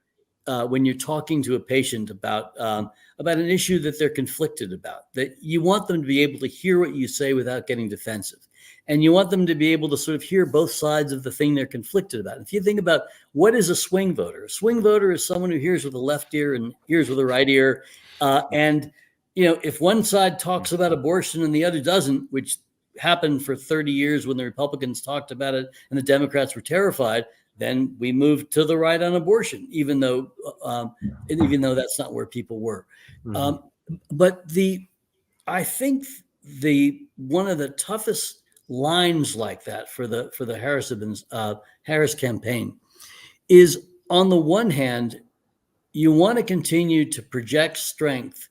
when you're talking to a patient about an issue that they're conflicted about, that you want them to be able to hear what you say without getting defensive. And you want them to be able to sort of hear both sides of the thing they're conflicted about. If you think about what is a swing voter is someone who hears with the left ear and hears with the right ear. And, if one side talks about abortion and the other doesn't, which happened for 30 years when the Republicans talked about it and the Democrats were terrified, then we moved to the right on abortion, even though that's not where people were. But I think one of the toughest lines like that for the Harris campaign is, on the one hand, you want to continue to project strength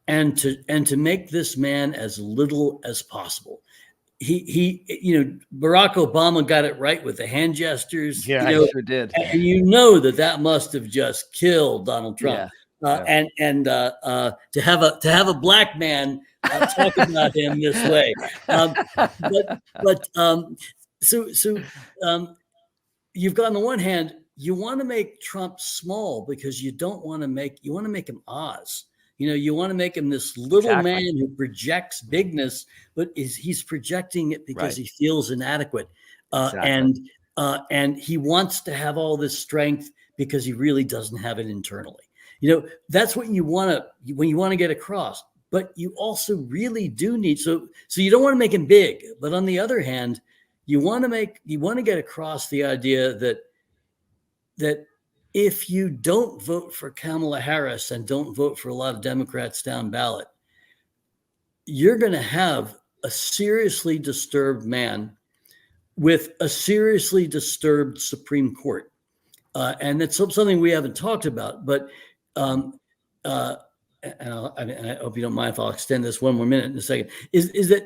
and to make this man as little as possible. Barack Obama got it right with the hand gestures. Yeah, he sure did. And that must have just killed Donald Trump. And to have a black man talk about him this way. So you've got, on the one hand, you want to make Trump small because you want to make him Oz. You want to make him this little man who projects bigness, but he's projecting it because he feels inadequate. And he wants to have all this strength because he really doesn't have it internally. That's what you want to, when you want to get across, but you also really do need, so you don't want to make him big, but on the other hand, you want to get across the idea that if you don't vote for Kamala Harris and don't vote for a lot of Democrats down ballot, you're going to have a seriously disturbed man with a seriously disturbed Supreme Court. And that's something we haven't talked about, but and I hope you don't mind if I'll extend this one more minute in a second,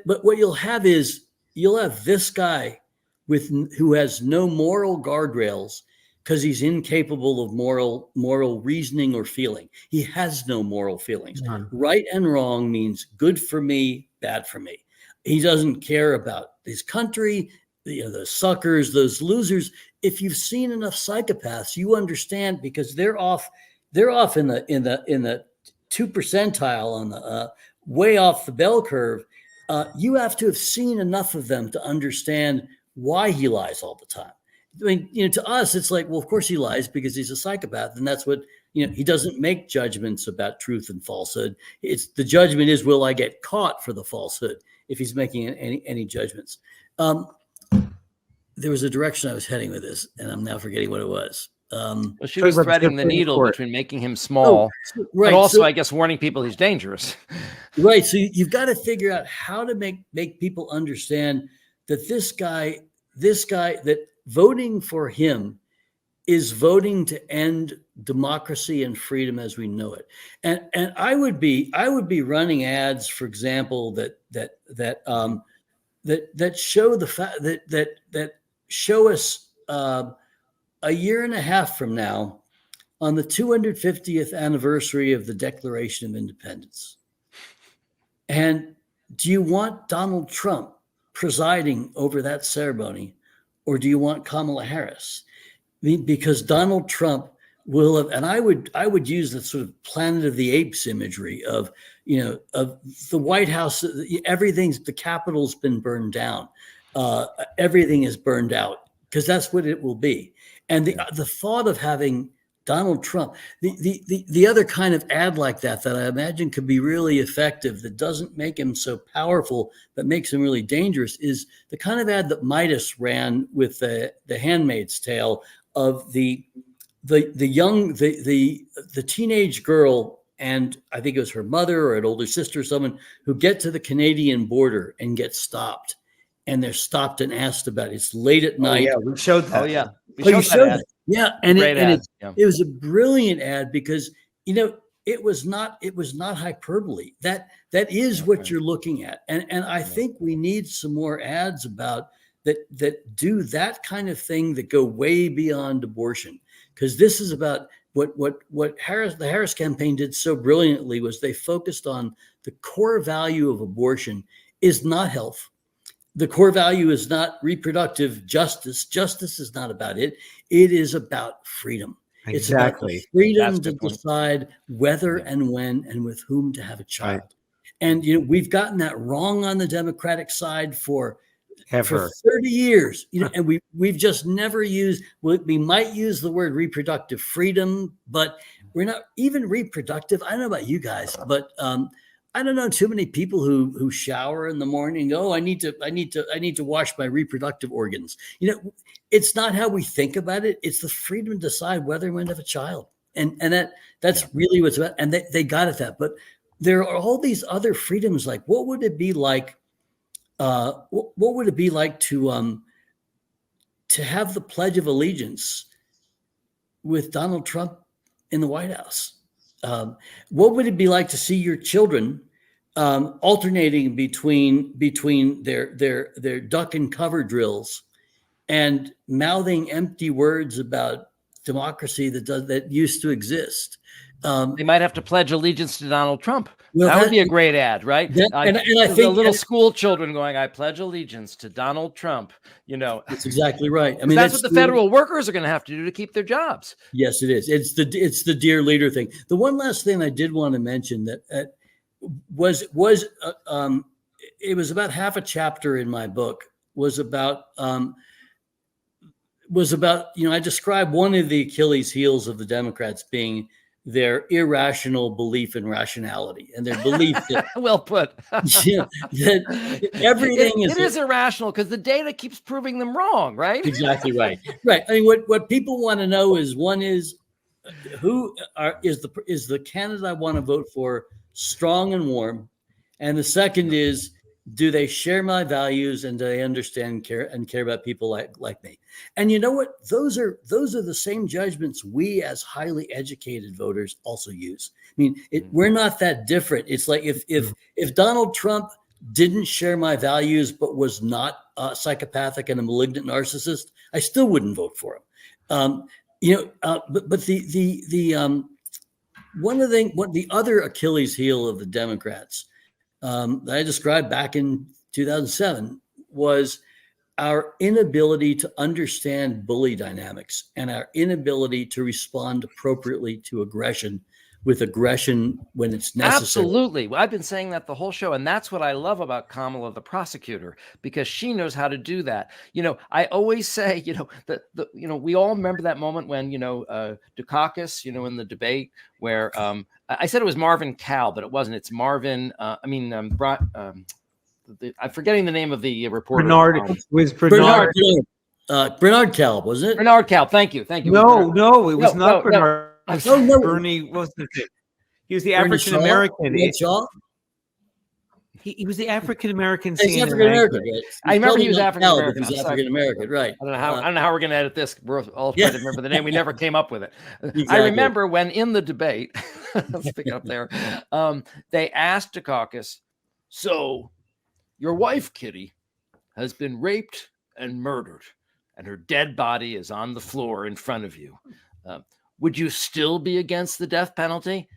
but what you'll have is this guy who has no moral guardrails because he's incapable of moral reasoning or feeling. He has no moral feelings. Right and wrong means good for me, bad for me. He doesn't care about his country, the suckers, those losers. If you've seen enough psychopaths, you understand, because they're off in the 2 percentile on the way off the bell curve. You have to have seen enough of them to understand why he lies all the time. I mean, to us, it's like, well, of course he lies because he's a psychopath. And that's what, he doesn't make judgments about truth and falsehood. The judgment is, will I get caught for the falsehood if he's making any judgments? There was a direction I was heading with this, and I'm now forgetting what it was. Well, she was threading the needle between making him small, but also, I guess, warning people he's dangerous. Right. So you've got to figure out how to make people understand that this guy, that voting for him is voting to end democracy and freedom as we know it. And I would be running ads, for example, that show the fact that show us a year and a half from now, on the 250th anniversary of the Declaration of Independence. And do you want Donald Trump presiding over that ceremony, or do you want Kamala Harris? Because Donald Trump will have, and I would use that sort of Planet of the Apes imagery of the White House. The Capitol's been burned down. Everything is burned out, because that's what it will be. And the thought of having Donald Trump, the other kind of ad like that I imagine could be really effective, that doesn't make him so powerful but makes him really dangerous, is the kind of ad that Midas ran with the Handmaid's Tale of the teenage girl, and I think it was her mother or an older sister or someone, who get to the Canadian border and get stopped. And they're stopped and asked about it. It's late at night. Yeah, we showed that. Oh yeah, we showed that. Yeah, and it was a brilliant ad, because it was not hyperbole. That is what you're looking at, and I think we need some more ads about that do that kind of thing, that go way beyond abortion, because this is about what the Harris campaign did so brilliantly, was they focused on the core value of abortion is not health. The core value is not reproductive justice. Justice is not about it. It is about freedom. Exactly. It's about the freedom That's to the point. decide whether and when and with whom to have a child. Right. And we've gotten that wrong on the Democratic side for Ever. 30 years, and we've just never used. We might use the word reproductive freedom, but we're not even reproductive. I don't know about you guys, but I don't know too many people who shower in the morning and go, oh, I need to wash my reproductive organs. It's not how we think about it. It's the freedom to decide whether and when to have a child. And that's really what's about. And they got at that. But there are all these other freedoms. Like, what would it be like? What would it be like to have the Pledge of Allegiance with Donald Trump in the White House? What would it be like to see your children alternating between their duck and cover drills and mouthing empty words about democracy that used to exist? They might have to pledge allegiance to Donald Trump. Well, that would be a great ad, right? And I think the little school children going, "I pledge allegiance to Donald Trump." That's exactly right. I mean, that's what the federal workers are going to have to do to keep their jobs. Yes, it is. It's the dear leader thing. The one last thing I did want to mention that was it was about half a chapter in my book was about I described one of the Achilles heels of the Democrats being their irrational belief in rationality and their belief that well put that everything is irrational because the data keeps proving them wrong, right? Exactly right. I mean, what people want to know is is the candidate I want to vote for strong and warm, and the second is, do they share my values and do they understand care about people like me? And you know what? Those are the same judgments we as highly educated voters also use. I mean, we're not that different. It's like if Donald Trump didn't share my values but was not psychopathic and a malignant narcissist, I still wouldn't vote for him. But the other Achilles heel of the Democrats that I described back in 2007 was our inability to understand bully dynamics and our inability to respond appropriately to aggression with aggression when it's necessary. Absolutely. Well, I've been saying that the whole show, and that's what I love about Kamala, the prosecutor, because she knows how to do that. I always say, we all remember that moment when, Dukakis, in the debate where I said it was Marvin Cowell, but it wasn't. It's Marvin. I'm forgetting the name of the reporter. Bernard. It was Bernard. Bernard Cowell, wasn't it? Bernard Cowell. Thank you. No, it was not Bernard. No. Bernie wasn't it? He was the African American. He was the African American. African American. I remember he was African American. He's African American, right? I don't know how we're going to edit this. We're all trying to remember the name. We never came up with it. Exactly. I remember when in the debate, let's pick it up there. They asked Dukakis, "So, your wife, Kitty, has been raped and murdered, and her dead body is on the floor in front of you. Would you still be against the death penalty?"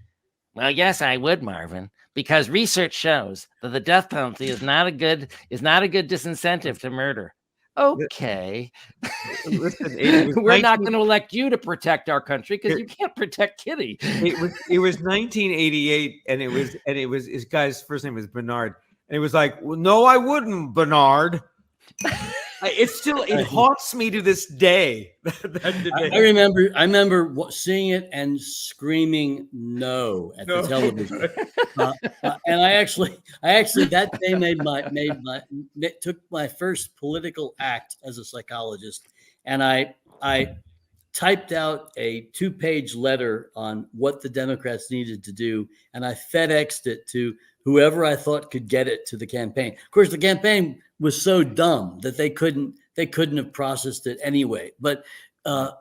"Well, yes, I would, Marvin, because research shows that the death penalty is not a good disincentive to murder." Okay. Listen, we're not going to elect you to protect our country because you can't protect Kitty. It was 1988, and it was his guy's first name was Bernard, and it was like, well, no, I wouldn't, Bernard. It haunts me to this day. I remember seeing it and screaming no at the television. And I actually that day took my first political act as a psychologist, and I typed out a 2-page letter on what the Democrats needed to do, and I FedExed it to whoever I thought could get it to the campaign. Of course, the campaign was so dumb that they couldn't have processed it anyway. But where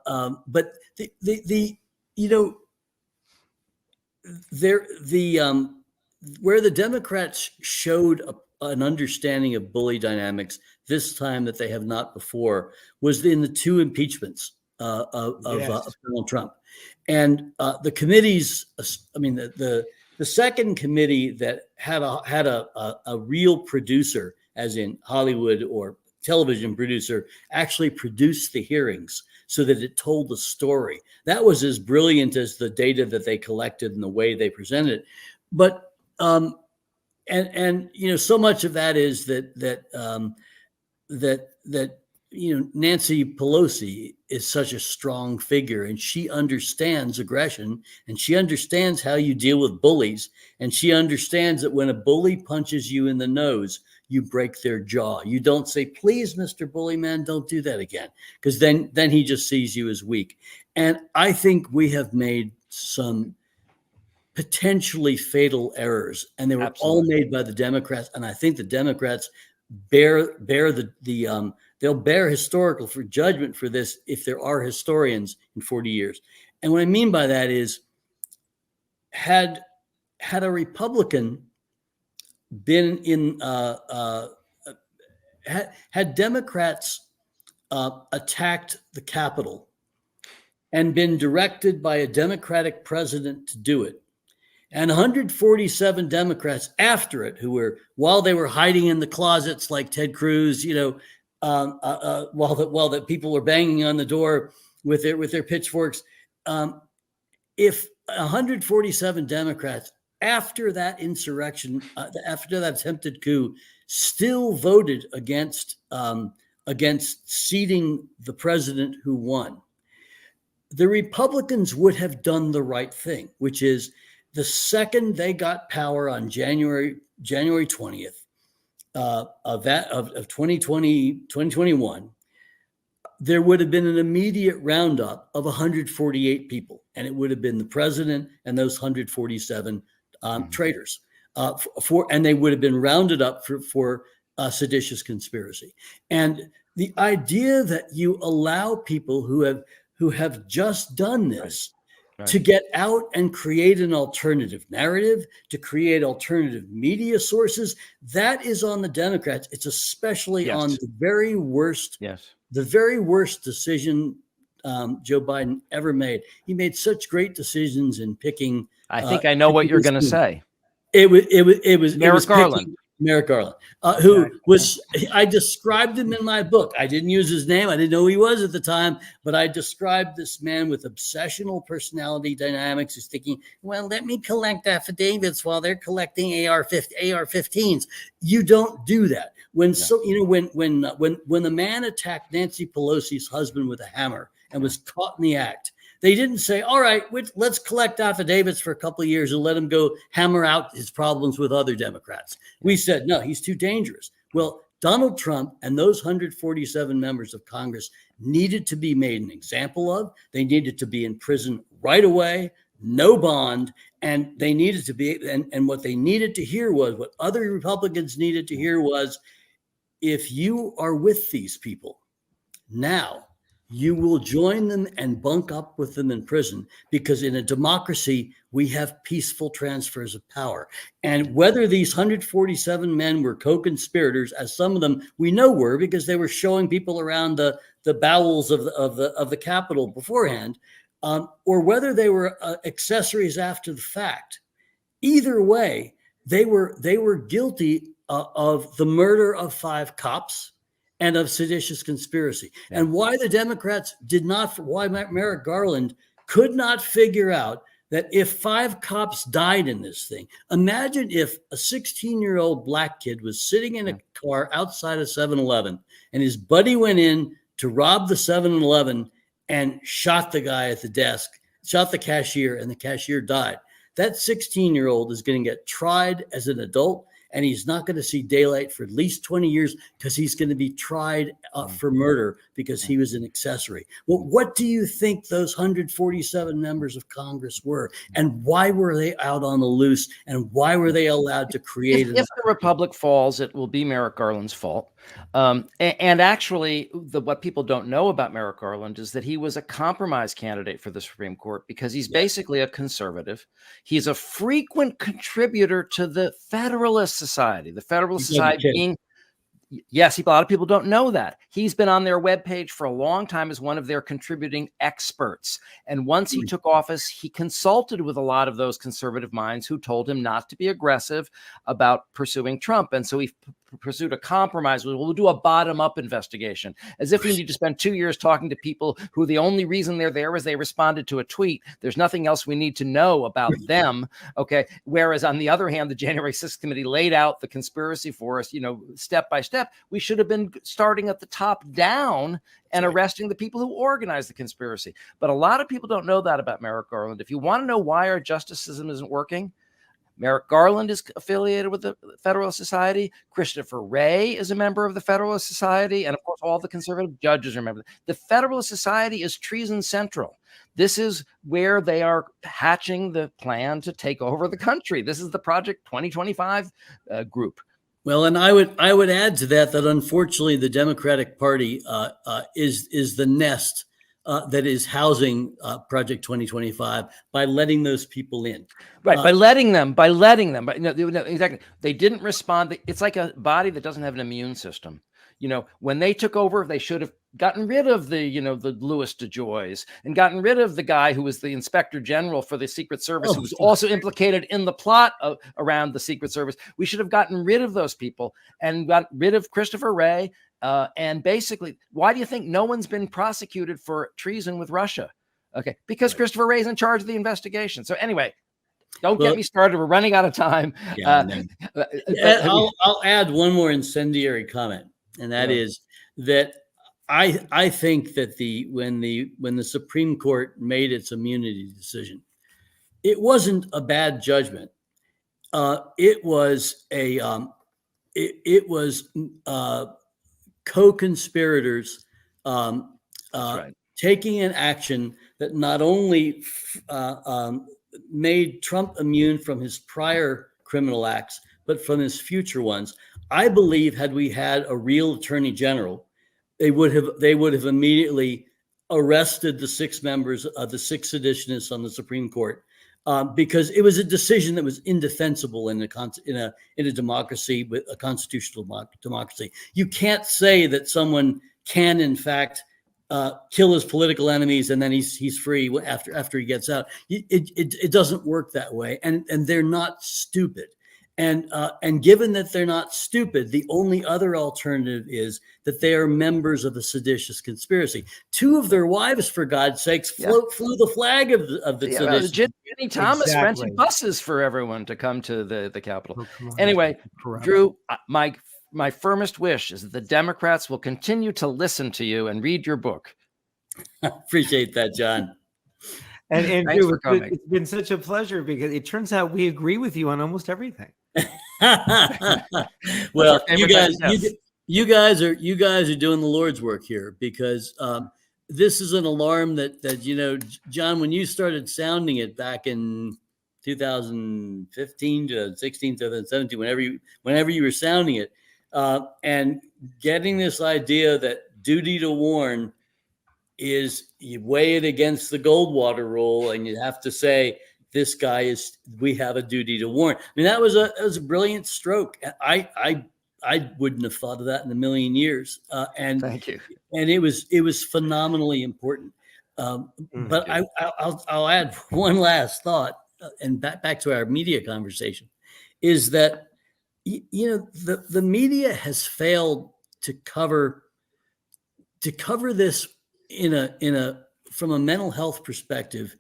the Democrats showed an understanding of bully dynamics this time that they have not before was in the 2 impeachments of Donald Trump, and the committees. I mean, the second committee that had a real producer, as in Hollywood or television producer, actually produced the hearings. so that it told the story. That was as brilliant as the data that they collected and the way they presented it. But and you know, so much of that is that you know, Nancy Pelosi is such a strong figure, and she understands aggression, and she understands how you deal with bullies, and she understands that when a bully punches you in the nose, you break their jaw. You don't say, please, Mr. Bully Man, don't do that again, because then he just sees you as weak. And I think we have made some potentially fatal errors, and they were all made by the Democrats. And I think the Democrats they'll bear historical for judgment for this if there are historians in 40 years. And what I mean by that is, had a Republican been in, had Democrats attacked the Capitol and been directed by a Democratic president to do it, and 147 Democrats after it, who were, while they were hiding in the closets like Ted Cruz, you know, while the people were banging on the door with their pitchforks, if 147 Democrats after that insurrection, after that attempted coup, still voted against seating the president who won, the Republicans would have done the right thing, which is, the second they got power on January 20th of 2021, there would have been an immediate roundup of 148 people, and it would have been the president and those 147 traitors, and they would have been rounded up for seditious conspiracy. And the idea that you allow people who have just done this to get out and create an alternative narrative, to create alternative media sources, that is on the Democrats. It's especially on the very worst, the very worst decision Joe Biden ever made. He made such great decisions in picking. I think I know what you're going to say. It was Merrick Garland. Merrick Garland, who was, I described him in my book. I didn't use his name. I didn't know who he was at the time, but I described this man with obsessional personality dynamics who's thinking, well, let me collect affidavits while they're collecting AR-15s. You don't do that. When the man attacked Nancy Pelosi's husband with a hammer and was caught in the act, they didn't say, all right, let's collect affidavits for a couple of years and let him go hammer out his problems with other Democrats. We said, no, he's too dangerous. Well, Donald Trump and those 147 members of Congress needed to be made an example of. They needed to be in prison right away, no bond, and they needed to be, and what they needed to hear was, what other Republicans needed to hear was, if you are with these people now, you will join them and bunk up with them in prison, because in a democracy, we have peaceful transfers of power. And whether these 147 men were co-conspirators, as some of them we know were, because they were showing people around the bowels of the Capitol beforehand, or whether they were accessories after the fact, either way, they were guilty of the murder of 5 cops and of seditious conspiracy. And why the Democrats why Merrick Garland could not figure out that if 5 cops died in this thing, imagine if a 16-year-old black kid was sitting in a car outside of 7-Eleven and his buddy went in to rob the 7-Eleven and shot the guy at the desk, shot the cashier, and the cashier died. That 16-year-old is going to get tried as an adult, and he's not going to see daylight for at least 20 years because he's going to be tried for murder because he was an accessory. Well, what do you think those 147 members of Congress were? And why were they out on the loose? And why were they allowed to create? If the Republic falls, it will be Merrick Garland's fault. And actually, what people don't know about Merrick Garland is that he was a compromise candidate for the Supreme Court, because he's basically a conservative. He's a frequent contributor to the Federalist Society. The Federalist Society being, yes, a lot of people don't know that. He's been on their webpage for a long time as one of their contributing experts. And once he took office, he consulted with a lot of those conservative minds who told him not to be aggressive about pursuing Trump. And so he pursued a compromise. We'll do a bottom-up investigation, as if we need to spend 2 years talking to people who the only reason they're there is they responded to a tweet. There's nothing else we need to know about them. Okay. Whereas on the other hand, the January 6th committee laid out the conspiracy for us, step by step. We should have been starting at the top down and arresting the people who organized the conspiracy. But a lot of people don't know that about Merrick Garland. If you want to know why our justice system isn't working, Merrick Garland is affiliated with the Federalist Society. Christopher Wray is a member of the Federalist Society. And of course, all the conservative judges remember that. The Federalist Society is treason central. This is where they are hatching the plan to take over the country. This is the Project 2025 group. Well, and I would add to that unfortunately the Democratic Party is the nest that is housing Project 2025 by letting those people in. Right, by letting them. But no, exactly. They didn't respond. It's like a body that doesn't have an immune system. When they took over, they should have gotten rid of the Louis DeJoys and gotten rid of the guy who was the inspector general for the Secret Service, who was also implicated in the plot around the Secret Service. We should have gotten rid of those people and got rid of Christopher Wray. And basically, why do you think no one's been prosecuted for treason with Russia? Okay, because Christopher Wray is in charge of the investigation. So anyway, don't get me started. We're running out of time. Yeah, I'll add one more incendiary comment, and that is that I think that when the Supreme Court made its immunity decision, it wasn't a bad judgment. It was co-conspirators taking an action that not only made Trump immune from his prior criminal acts, but from his future ones. I believe had we had a real attorney general, they would have immediately arrested the 6 members of the 6 seditionists on the Supreme Court, because it was a decision that was indefensible in a democracy, with a constitutional democracy. You can't say that someone can, in fact, kill his political enemies and then he's free after he gets out. It doesn't work that way, and they're not stupid. And given that they're not stupid, the only other alternative is that they are members of a seditious conspiracy. 2 of their wives, for God's sakes, flew the flag of the seditious. Ginny Thomas rented buses for everyone to come to the Capitol. Anyway, Drew, my firmest wish is that the Democrats will continue to listen to you and read your book. Appreciate that, John. And Drew, it's been such a pleasure, because it turns out we agree with you on almost everything. Well, you guys are doing the Lord's work here, because this is an alarm that John, when you started sounding it back in 2015 to 16, 2017, whenever you were sounding it, and getting this idea that duty to warn is, you weigh it against the Goldwater rule, and you have to say, we have a duty to warn. I mean, that was a brilliant stroke. I wouldn't have thought of that in a million years. And thank you. And it was phenomenally important. But I'll add one last thought, and back to our media conversation, is that the media has failed to cover this from a mental health perspective.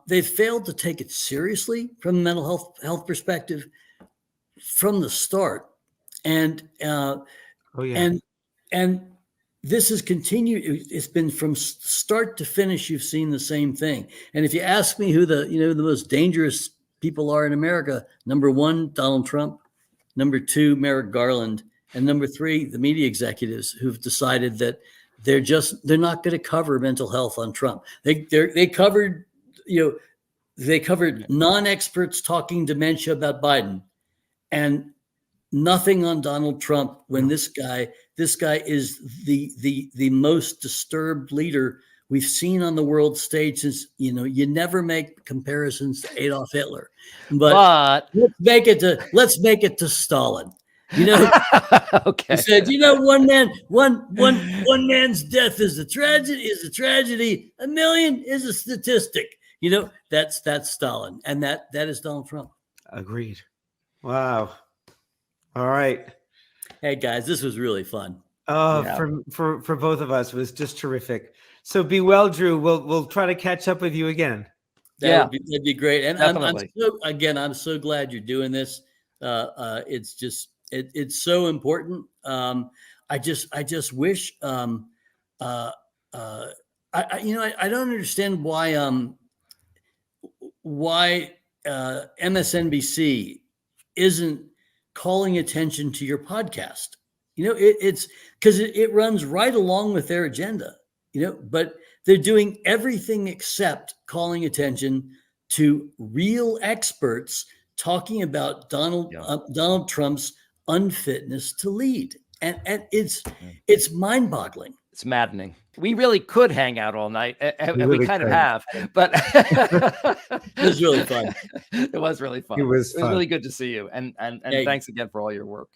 They've failed to take it seriously from a mental health perspective from the start. And this has continued. It's been from start to finish. You've seen the same thing. And if you ask me who the most dangerous people are in America, number 1, Donald Trump, number 2, Merrick Garland, and number 3, the media executives who've decided that they're not going to cover mental health on Trump. They covered non-experts talking dementia about Biden, and nothing on Donald Trump, when this guy is the most disturbed leader we've seen on the world stage since, you never make comparisons to Adolf Hitler, but let's make it to Stalin. Okay. He said, one man's death is a tragedy. A million is a statistic. That's Stalin, and that is Donald Trump. Agreed. Wow. All right. Hey guys, this was really fun. For both of us, it was just terrific. So be well, Drew. We'll try to catch up with you again. That'd be great. And I'm so glad you're doing this. It's just it's so important. I just wish I don't understand why MSNBC isn't calling attention to your podcast. It's because it runs right along with their agenda, but they're doing everything except calling attention to real experts talking about Donald Trump's unfitness to lead. And it's mind-boggling. It's maddening. We really could hang out all night, and we really kind of could. have, but it was really fun. It was really fun. It was fun. really good to see you, and thanks again for all your work.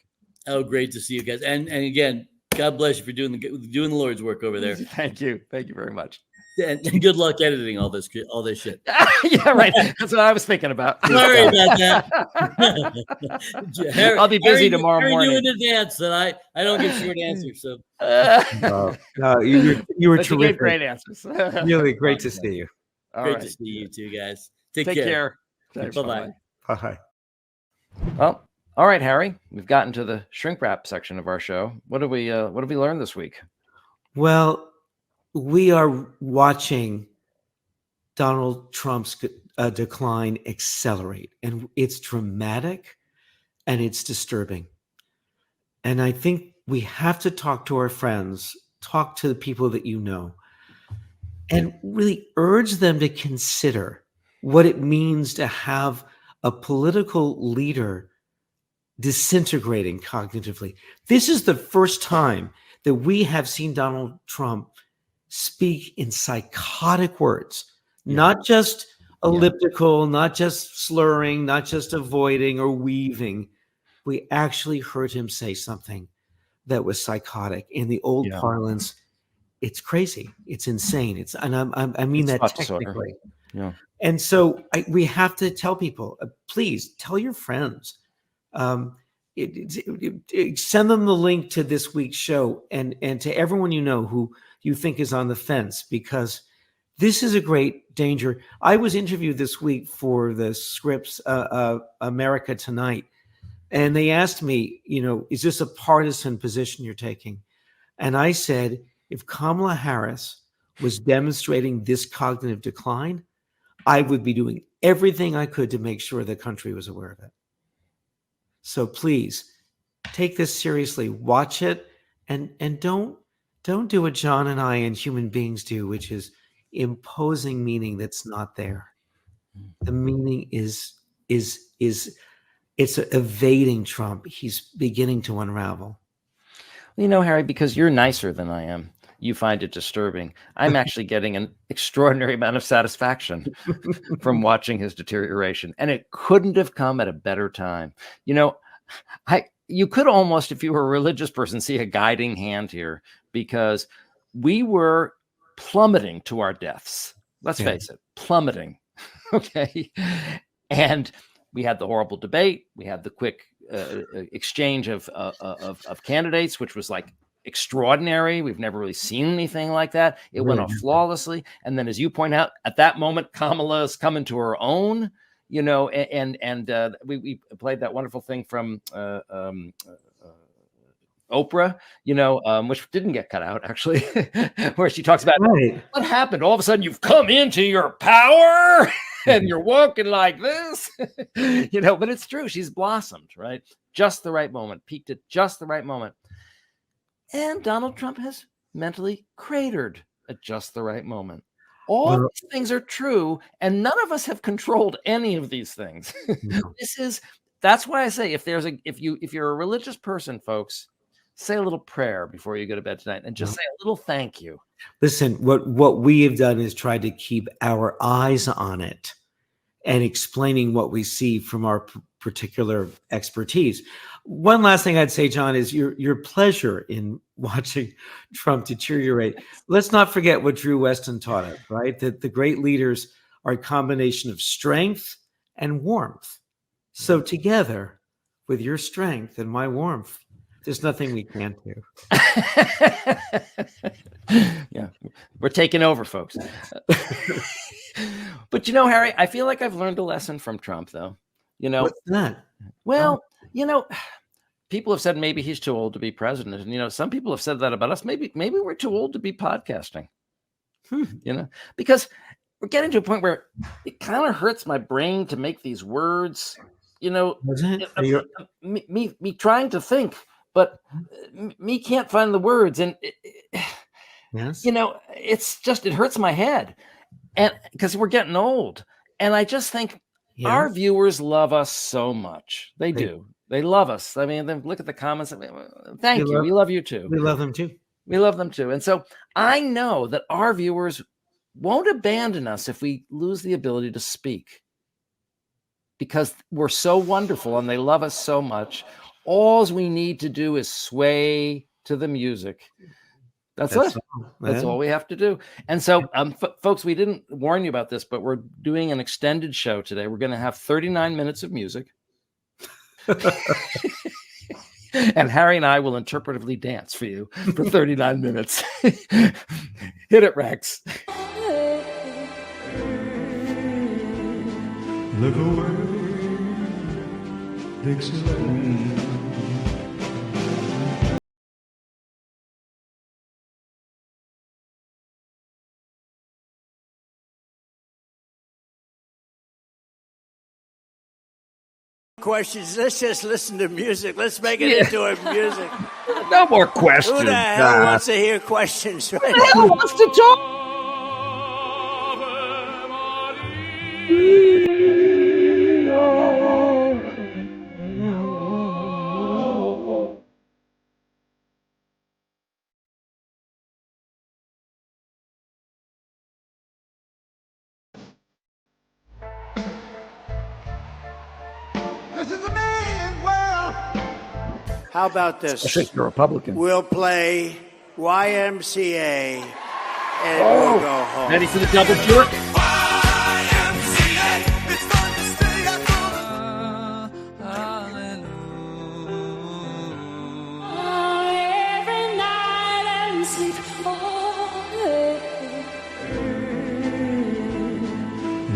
Oh, great to see you guys. And again, God bless you for doing the Lord's work over there. Thank you very much. And good luck editing all this shit. Yeah, right. That's what I was thinking about. Sorry about that. I'll be busy tomorrow morning. You in advance that I don't get short answers. So no, you were But you terrific. gave great answers. Really great to see you. Great to see you two guys. Take care. Bye-bye. Bye. Well, all right, Harry. We've gotten to the shrink wrap section of our show. What have we learned this week? Well, we are watching Donald Trump's decline accelerate, and it's dramatic and it's disturbing. And I think we have to talk to our friends, talk to the people that you know, and really urge them to consider what it means to have a political leader disintegrating cognitively. This is the first time that we have seen Donald Trump speak in psychotic words, not just elliptical, not just slurring, not just avoiding or weaving. We actually heard him say something that was psychotic. In the old parlance, it's crazy. It's insane. I mean that technically. Yeah. And so we have to tell people, please tell your friends. Send them the link to this week's show and to everyone you know who you think is on the fence, because this is a great danger. I was interviewed this week for the Scripps America Tonight, and they asked me, is this a partisan position you're taking? And I said, if Kamala Harris was demonstrating this cognitive decline, I would be doing everything I could to make sure the country was aware of it. So please take this seriously, watch it, and don't do what John and I and human beings do, which is imposing meaning that's not there. The meaning is it's evading Trump. He's beginning to unravel. Harry, because you're nicer than I am, you find it disturbing. I'm actually getting an extraordinary amount of satisfaction from watching his deterioration, and it couldn't have come at a better time. You could almost, if you were a religious person, see a guiding hand here, because we were plummeting to our deaths. Let's face it, plummeting. Okay. And we had the horrible debate. We had the quick exchange of candidates, which was like extraordinary. We've never really seen anything like that. It went off flawlessly. And then, as you point out, at that moment, Kamala's coming to her own. We played that wonderful thing from Oprah, which didn't get cut out actually, where she talks about what happened. All of a sudden, you've come into your power and you're walking like this, But it's true. She's blossomed, right? Just the right moment, peaked at just the right moment, and Donald Trump has mentally cratered at just the right moment. All these things are true, and none of us have controlled any of these things. That's why I say, if you're a religious person, folks, say a little prayer before you go to bed tonight, and just say a little thank you. Listen, what we have done is try to keep our eyes on it and explaining what we see from our particular expertise. One last thing I'd say, John, is your pleasure in watching Trump deteriorate. Let's not forget what Drew Westen taught us, right? That the great leaders are a combination of strength and warmth. So together, with your strength and my warmth, There's nothing we can't do. Yeah, we're taking over, folks. But Harry, I feel like I've learned a lesson from Trump, though. What's that? Well, people have said maybe he's too old to be president, and some people have said that about us. Maybe we're too old to be podcasting. Because we're getting to a point where it kind of hurts my brain to make these words. Me trying to think, but me can't find the words, and yes, it hurts my head, and because we're getting old, and I just think our viewers love us so much. They do. They love us. I mean, look at the comments. Thank you. We love you too. We love them too. We love them too. And so I know that our viewers won't abandon us if we lose the ability to speak, because we're so wonderful and they love us so much. All we need to do is sway to the music. That's it. That's all we have to do. And so, folks, we didn't warn you about this, but we're doing an extended show today. We're going to have 39 minutes of music. And Harry and I will interpretively dance for you for 39 minutes. Hit it, Rex. Look away, Dixieland. Questions. Let's just listen to music. Let's make it into a music. No more questions. Who the hell wants to hear questions? Right? Who wants to talk? This is a man's world. How about this? Especially if you're a Republican. We'll play YMCA and we'll go home. Ready for the double jerk? Every night and sleep all day.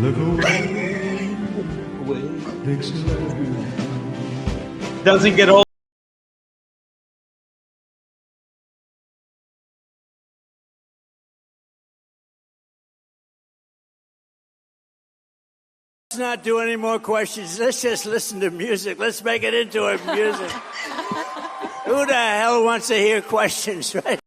Look away, Dixieland. Doesn't get old. Let's not do any more questions. Let's just listen to music. Let's make it into a music. Who the hell wants to hear questions, right?